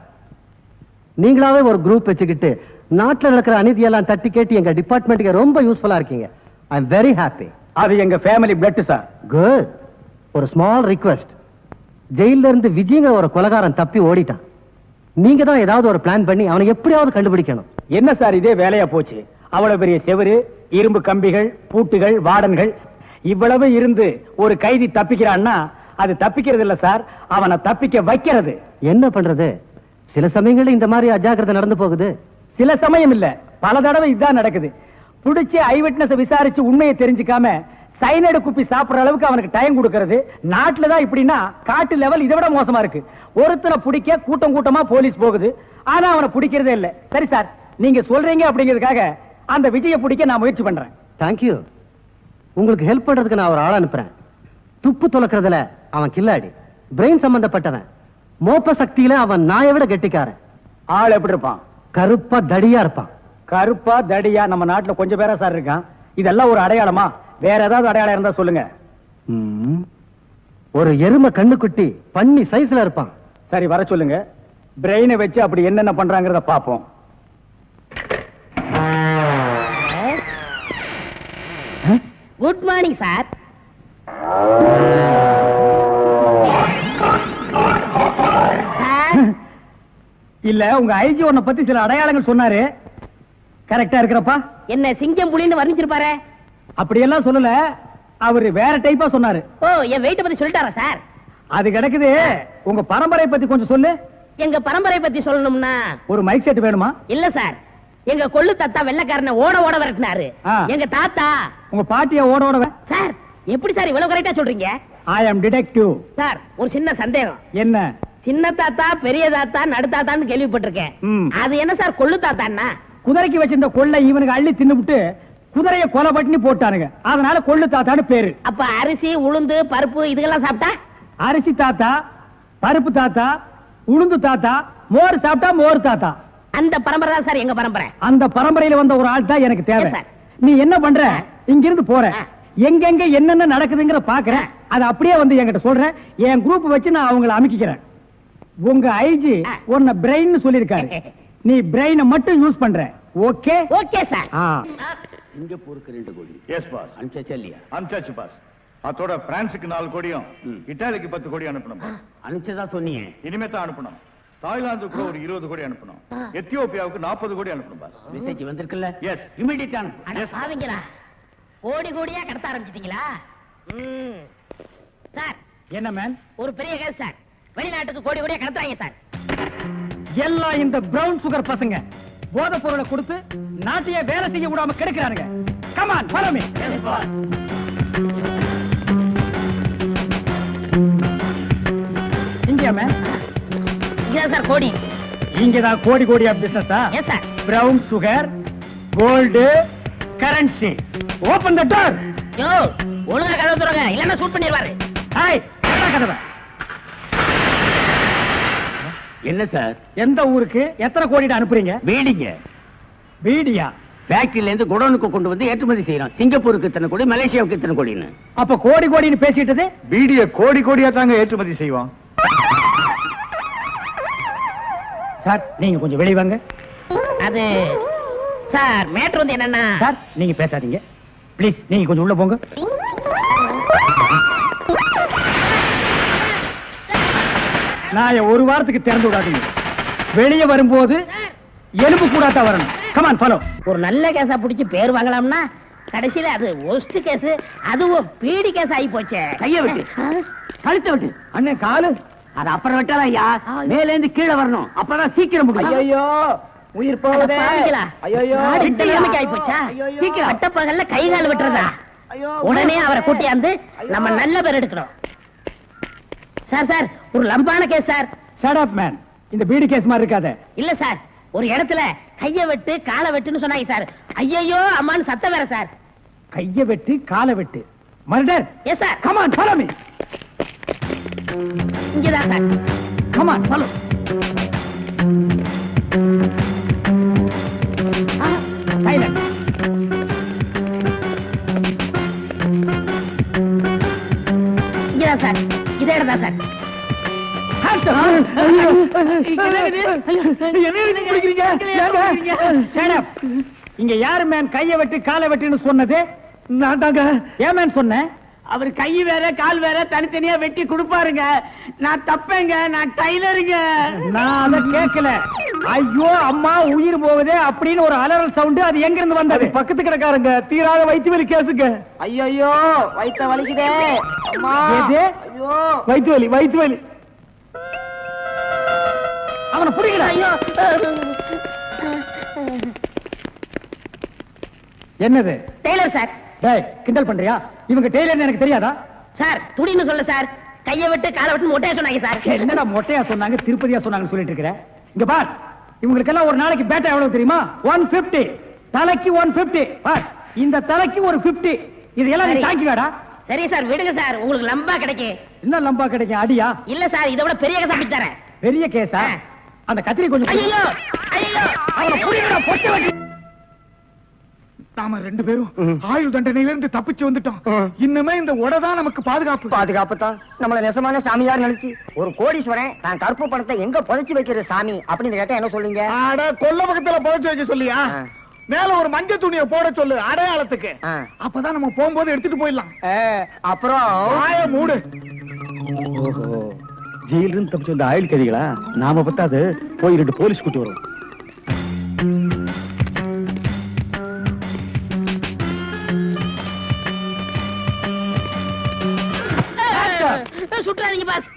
நீங்களாவே ஒரு குரூப் வச்சுக்கிட்டு நாட்டில் நடக்கிற அநீதியெல்லாம் தட்டி கேட்டு எங்க டிபார்ட்மெண்ட்டுக்கு ரொம்ப யூஸ்ஃபுல்லா இருக்கீங்க. I am very happy. அது எங்க ஃபேமிலி பிளட் சார். குட். ஒரு ஸ்மால் ரிக்வெஸ்ட். ஜெயில இருந்து விஜயங்க ஒரு கொலைகாரன் தப்பி ஓடிட்டான். நீங்க தான் ஏதாவது ஒரு பிளான் பண்ணி அவனை எப்படியாவது கண்டுபிடிக்கணும். என்ன சார் இதே வேலையா போச்சு? அவ்வளவு பெரிய செவரு, இரும்பு கம்பிகள், பூட்டுகள், வார்டன்கள் இவ்வளவு இருந்து ஒரு கைதி தப்பிக்கிறான்னா அது தப்பிக்கிறது இல்ல சார், அவனை தப்பிக்க வைக்கிறது. என்ன பண்றது? சில சமயங்கள்ல இந்த மாதிரி அஜாக்கிரதை நடந்து போகுது. சில சமயம் இல்ல, பல தடவை இதுதான் நடக்குது. புடிச்சு ஐ விட்னஸ் விசாரிச்சு உண்மையை தெரிஞ்சுக்காம சைனடு குப்பி சாப்பிடுற அளவுக்கு அவனுக்கு டைம் கொடுக்கிறது. நாட்டுல தான் இப்படின்னா காட்டு லெவல் இதை விட மோசமா இருக்கு. ஒருத்தனை பிடிக்க கூட்டமா போலீஸ் போகுது, ஆனா அவனை பிடிக்கிறதே இல்ல. சரி சார், நீங்க சொல்றீங்க அப்படிங்கிறதுக்காக அந்த விஜய பிடிக்க நான் முயற்சி பண்றேன். தேங்க்யூ. உங்களுக்கு ஹெல்ப் பண்றதுக்கு நான் ஒரு ஆள் அனுப்புறேன். துப்பு துலக்கிறதுல அவன் கில்லாடி, பிரெயின் சம்பந்தப்பட்டவன். மோப்ப சக்தியில அவன் நாயை விட கெட்டிக்காரன். ஆள் எப்படி இருப்பான்? கருப்பா தடியா இருப்பான். கருப்பா தடியா நம்ம நாட்டுல கொஞ்சம் பேரா சார் இருக்கான். இதெல்லாம் ஒரு அடையாளமா? வேற ஏதாவது அடையாளம் இருந்தா சொல்லுங்க. ஒரு எருமை கண்ணுக்குட்டி பண்ணி சைஸ்ல இருப்பான். சரி, வர சொல்லுங்க. பிரெயினை வச்சு அப்படி என்னென்ன பண்றாங்கறத பாப்போம். Good morning sir. இல்ல, உங்க ஐஜி உன்னை பத்தி சில அடையாளங்கள் சொன்னாரு. கரெக்டா இருக்கிறப்பா? என்ன சிங்கம் புலின்னு வர்ணிச்சிருப்பாரு? அப்படியெல்லாம் சொல்லல, அவரு வேற டைப்பா சொன்னாரு. ஓ, என் வெயிட்ட பத்தி சொல்லிட்டாரா சார்? அது கிடக்குது. உங்க பரம்பரை பத்தி கொஞ்சம் சொல்லு. எங்க பரம்பரை பத்தி சொல்லணும்னா ஒரு மைக் செட் வேணுமா? இல்ல சார், எங்க கொள்ளு தாத்தா வெள்ளைக்காரனை ஓட விரட்டினாரு. எங்க தாத்தா. உங்க பாட்டிய ஓட சார், எப்படி சார் இவ்வளவு கரெக்டா சொல்றீங்க? ஐ அம் டிடெக்டிவ். சார், ஒரு சின்ன சந்தேகம். என்ன? சின்ன தாத்தா, பெரிய தாத்தா, நடு தாத்தான்னு கேள்விப்பட்டிருக்கேன். அது என்ன சார் கொள்ளு தாத்தான்னா? குதிரைக்கு வச்சிருந்த கொள்ளை இவனுக்கு அள்ளி தின்னுபிட்டு குதிரைய கொலை பண்ணி போட்டானுங்க, அதனால கொள்ளு தாத்தான்னு பேரு. அப்ப அரிசி, உளுந்து, பருப்பு இதுக்கெல்லாம் சாப்பிட்டா? அரிசி தாத்தா, பருப்பு தாத்தா, உளுந்து தாத்தா, மோர் சாப்பிட்டா மோர் தாத்தா. அந்த பரம்பரை தான் சார் எங்க பரம்பரை. அந்த பரம்பரையில வந்த ஒரு ஆள் தான் எனக்கு தேவை. நீ என்ன பண்ற? இங்கிருந்து போற, எங்கெங்க என்னென்ன நடக்குதுங்கிற பாக்குறேன். அது அப்படியே வந்து என்கிட்ட சொல்றேன். என் குரூப் வச்சு நான் அவங்கள அமைக்கிறேன். உங்க ஐஜி உன்னை பிரெயின் சொல்லிருக்காரு. நீ பிரெயினை மட்டும் யூஸ் பண்ற. ஓகே? Okay sir. சிங்கப்பூருக்கு 2 கோடி. Yes boss. அனுப்பிச்சா இல்லையா? அனுப்பிச்சாச்சு பாஸ். அதோட பிரான்ஸுக்கு 4 கோடியும் இட்டாலிக்கு 10 கோடி அனுப்பணும் பாஸ். அனுப்பிச்சதா சொன்னீங்க. இனிமே தான் அனுப்பணும். தாய்லாந்துக்கு கூட ஒரு 20 கோடி அனுப்பணும். எத்தியோப்பியாவுக்கு 40 கோடி அனுப்பணும் பாஸ். மெசேஜ் வந்திருக்குல்ல? எஸ். இமிடியேட் அட பாவிங்களா, கோடி கோடியா கடத்த ஆரம்பிச்சிட்டீங்களா? சார் என்ன மேன்? ஒரு பெரிய கேஸ் சார். வெளிநாட்டுக்கு கோடி கோடியா கடத்துறாங்க சார். எல்லாம் இந்த பிரவுன் சுகர் பசங்க போதை பொருளை கொடுத்து நாட்டையே வேலை செய்ய விடாம கெடுக்கிறானுங்க. Come on, follow me. இங்கயா மேன்? இங்க சார் கோடி. இங்கதான் கோடி கோடியா பிசினஸா? Yes sir. Brown sugar, gold, currency. Open the door. Yo, ஒழுங்கா கதவை திறங்க, இல்லன்னா ஷூட் பண்ணிடுவாரு. ஹாய், கதவை. என்ன சார்? எந்த ஊருக்கு எத்தனை கோடி அனுப்புறீங்க? வீடிங்க. வீடியா? ஃபேக்டரியில இருந்து குடோனுக்கு கொண்டு வந்து ஏற்றுமதி செய்யறோம். சிங்கப்பூருக்கு இத்தனை கோடி, மலேசியாவுக்கு இத்தனை கோடின்னு. அப்ப கோடி கோடின்னு பேசிட்டது? வீடிய கோடி கோடியா தாங்க ஏற்றுமதி செய்வோம். சார் நீங்க கொஞ்சம் வெளிய வாங்க. அது சார் மேட்டர் வந்து என்னன்னா சார் நீங்க பேசாதீங்க ப்ளீஸ். நீங்க கொஞ்சம் உள்ள போங்க. நான் ஒரு வாரத்துக்கு திறந்து விடாதீங்க. வெளியே வரும்போது எலும்பு கூடாதான் வரணும். Come on follow. ஒரு நல்ல கேஸா பிடிச்சு பேர் வாங்கலாம்னா கடைசியில அது ஒஸ்ட் கேஸ், அதுவும் பீடி கேஸ் ஆகி போச்சே. கைய விட்டு, கழுத்தை விட்டு. அண்ணன் காலு அது அப்புறம் விட்டாலும் ஐயா, மேல இருந்து கீழே வரணும். அப்பதான் சீக்கிரம் முடியும். ஐயோ உயிர் போகுதே. ஐயோ இந்த நிலைமைக்கு ஆகி போச்சா? சீக்கிரம் பட்டப்பகல்ல கை கால் விட்டுறதா? உடனே அவரை கூட்டியாந்து நம்ம நல்ல பேர் எடுக்கணும். சார் சார் ஒரு லம்பான case sir. Shut up man. இந்த பீடி கேஸ் மாதிரி இருக்காதே. இல்ல சார், ஒரு இடத்துல கைய வெட்டு காலை வெட்டுன்னு சொன்னாங்க சார். ஐயோ அம்மான்னு சத்தம் வேற சார். கைய வெட்டு காலை வெட்டு murder. Yes sir. Come on follow me. இங்கதான் sir. Come on follow. Silent. இங்கதான் சார். இதே இடம் தான் சார். இங்க யாரு மேன் கைய வெட்டு காலை வெட்டுன்னு சொன்னது? நான் தாங்க. ஏன் மேன் சொன்னேன்? அவர் கை வேற கால் வேற தனித்தனியா வெட்டி கொடுப்பாருங்க. நான் தப்பேங்க, நான் டைலருங்க. நான் அத கேட்கல. ஐயோ அம்மா உயிர் போகுதே அப்படின்னு ஒரு அலறல் சவுண்ட். அது எங்க இருந்து வந்தது? பக்கத்து கிடக்காரங்க தீராத வயிற்று வலி கேசுங்க. ஐயோ வயித்த வலிக்குதே. அம்மா ஐயோ வயிற்று வலி வயிற்று வலி. அவனை புரியல. ஐயோ என்னது? Tailor sir. டேய் கிண்டல் பண்றியா? இவங்க டெய்லர்னு எனக்கு தெரியாதா? சார் துணின்னு சொல்ல சார். கைய விட்டு காலை விட்டு மொட்டையா சொன்னாங்க சார். என்னடா மொட்டையா சொன்னாங்க திருப்பதியா சொன்னாங்கன்னு சொல்லிட்டு இருக்கிற? இங்க பார், இவங்களுக்கெல்லாம் ஒரு நாளைக்கு பேட்டா எவ்வளவு தெரியுமா? 150. தலைக்கு 150. பார், இந்த தலைக்கு ஒரு 50. இதெல்லாம் நீ தாங்கிவாடா. சரி சார் விடுங்க சார், உங்களுக்கு லம்பா கிடைக்கும். என்ன லம்பா கிடைக்கும்? அடியா? இல்ல சார், இதை விட பெரிய கேஸ் அப்படி தரேன். பெரிய கேஸா? அந்த கத்திரி கொஞ்சம். ஐயோ ஐயோ அவனை புரியடா பொட்டை வெட்டி. நாம 2 பேரும் ஆயுள் தண்டனையில இருந்து தப்பிச்சு வந்துட்டோம். இன்னுமே இந்த உடதான் நமக்கு பாதுகாப்பு. பாதுகாப்பு தான். நம்மள நெசமான சாமியார் நினைச்சு ஒரு கோடீஸ்வரன் தான் கருப்பு பணத்தை எங்க புதைச்சு வைக்கிற சாமி அப்படின்னு கேட்டா என்ன சொல்லுங்க? அட கொல்ல பக்கத்துல புதைச்சு வைக்க சொல்லியா? மேல ஒரு மஞ்சள் துணியை போட சொல்லு அடையாளத்துக்கு. அப்பதான் நம்ம போகும்போது எடுத்துட்டு போயிடலாம். அப்புறம் ஆய மூடு. ஜெயில இருந்து தப்பிச்சு வந்த ஆயுள் கைதிகளா? நாம பத்தாது போய் 2 போலீஸ் கூட்டி வரும். சுற்றாதீங்க பாஸ்.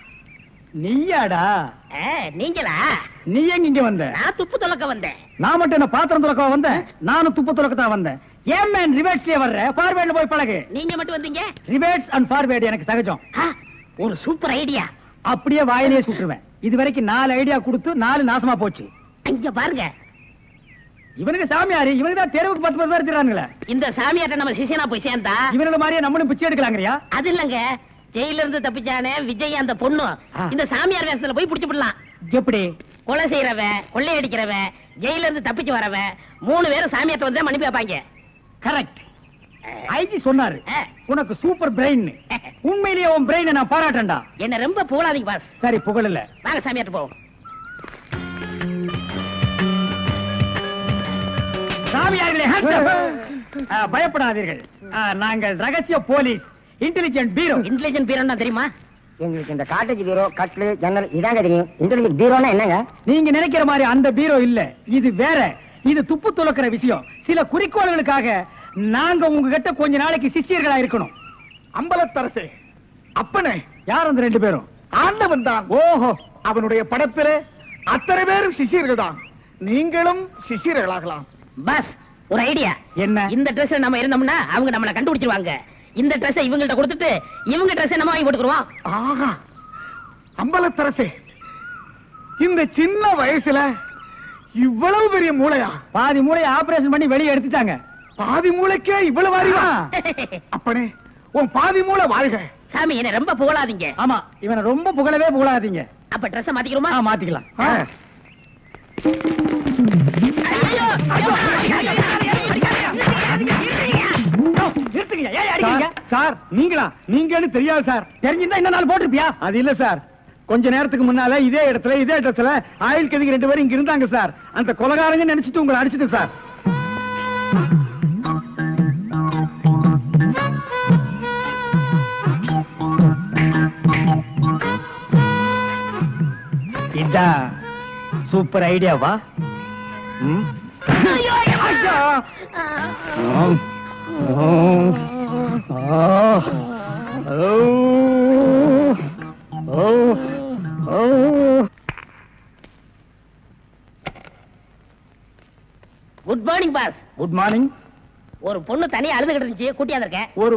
நீயாடா? நீங்களா? நீ எங்க இங்க வந்த? நான் துப்பு துலக்க வந்தேன். நான் மட்டும் என்ன பாத்திரம் துலக்க வந்தேன்? நானும் துப்பு துலக்கத்தான் வந்தேன். ஏன் மேன் ரிவர்ஸ்லயே வர்ற? ஃபார்வேர்ட்ல போய் பழகு. நீங்க மட்டும் வந்தீங்க? ரிவர்ஸ் அண்ட் ஃபார்வேர்ட் எனக்கு சகஜம். ஒரு சூப்பர் ஐடியா. அப்படியே வாயிலேயே சுட்டுருவேன். இது வரைக்கும் 4 ஐடியா கொடுத்து 4 நாசமா போச்சு. இங்க பாருங்க, இவனுக்கு சாமியாரு, இவனுக்கு தான் தெருவுக்கு 10 பேர் இருக்கிறானுங்களே. இந்த சாமியார்ட்ட நம்ம சிஷியனா போய் சேர்ந்தா இவனோட மாதிரியே நம்மளும் பிச்சை எடுக்கலாங்கறியா? அது இல்லங்க, ஜெயில இருந்து தப்பிச்சானே விஜய் அந்த பொண்ணு இந்த சாமியார் வேஷத்துல போய் புடிச்சு விடலாம். எப்படி? கொலை செய்யறவன், கொள்ளையடிக்கிறவன், ஜெயில இருந்து தப்பிச்சு வரவன் 3 பேரும் சாமியார்ட்ட வந்து மன்னிப்பு வைப்பாங்க. கரெக்ட். ஐஜி சொன்னாரு உனக்கு சூப்பர் பிரெயின். உண்மையிலேயே உன் பிரெயினை நான் பாராட்டேன்டா. என்ன ரொம்ப புகழாதீங்க பாஸ். சரி புகழல. வாங்க சாமியாட்டு போவோம். சாமியார்களே பயப்படாதீர்கள். நாங்கள் ரகசிய போலீஸ், இன்டெலிஜென்ட் பீரோ. இன்டெலிஜென்ட் பீரோன்னா தெரியுமா? எங்களுக்கு இந்த காட்டேஜ் பீரோ, கட்லு, ஜன்னல் இதாங்க தெரியும். இன்டெலிஜென்ட் பீரோனா என்னங்க? நீங்க நினைக்கிற மாதிரி அந்த பீரோ இல்ல, இது வேற. இது துப்பு துளக்கிற விஷயம். சில குறிக்கோள்களுக்காக நாங்க உங்ககிட்ட கொஞ்ச நாளைக்கு சிஷ்யர்களா இருக்கணும். அம்பலத்தரசே, அப்பனே, யார் அந்த 2 பேரும்? ஆண்டவன் தான். ஓஹோ, அவனுடைய படத்திலே அத்தனை பேரும் சிஷியர்கள் தான். நீங்களும் சிஷியர்களாகலாம். பாஸ், ஒரு ஐடியா. என்ன? இந்த ட்ரெஸ் நம்ம இருந்தோம்னா அவங்க நம்மள கண்டுபிடிச்சிருவாங்க. இந்த ட்ரெஸ் இவங்கள்ட்ட கொடுத்துட்டு இவங்க ட்ரெஸ் நம்ம வாங்கி போட்டுக்குறோம். ஆஹா, அம்பலத்தரசே, இந்த சின்ன வயசுல இவ்வளவு பெரிய மூளையா? பாதி மூளையை ஆபரேஷன் பண்ணி வெளியே எடுத்துட்டாங்க. பாதி மூளைக்கே இவ்வளவு அறிவா? அப்பனே, உன் பாதி மூளை வாழ்க. சாமி, என்ன ரொம்ப புகழாதீங்க. ஆமா, இவனை ரொம்ப புகழவே புகழாதீங்க. அப்ப ட்ரெஸ் மாத்திக்கிறோமா? மாத்திக்கலாம். சார், நீங்களா? நீங்கன்னு தெரியாது சார். தெரிஞ்சிருந்தா இந்த நாள் போட்டிருப்பியா? அது இல்ல சார், கொஞ்ச நேரத்துக்கு முன்னால இதே இடத்துல இதே ட்ரெஸ்ல ஆயில் கதிக்கு 2 பேரும் இங்க இருந்தாங்க சார். அந்த கொலகாரங்க நினைச்சிட்டு உங்களை அடிச்சிட்டு சார். இதான் சூப்பர் ஐடியாவா? Good morning boss. Good morning. ஒரு பொண்ணு தனியா அழுதுகிட்டு இருந்துச்சு, கூட்டியா இருக்கேன். ஒரு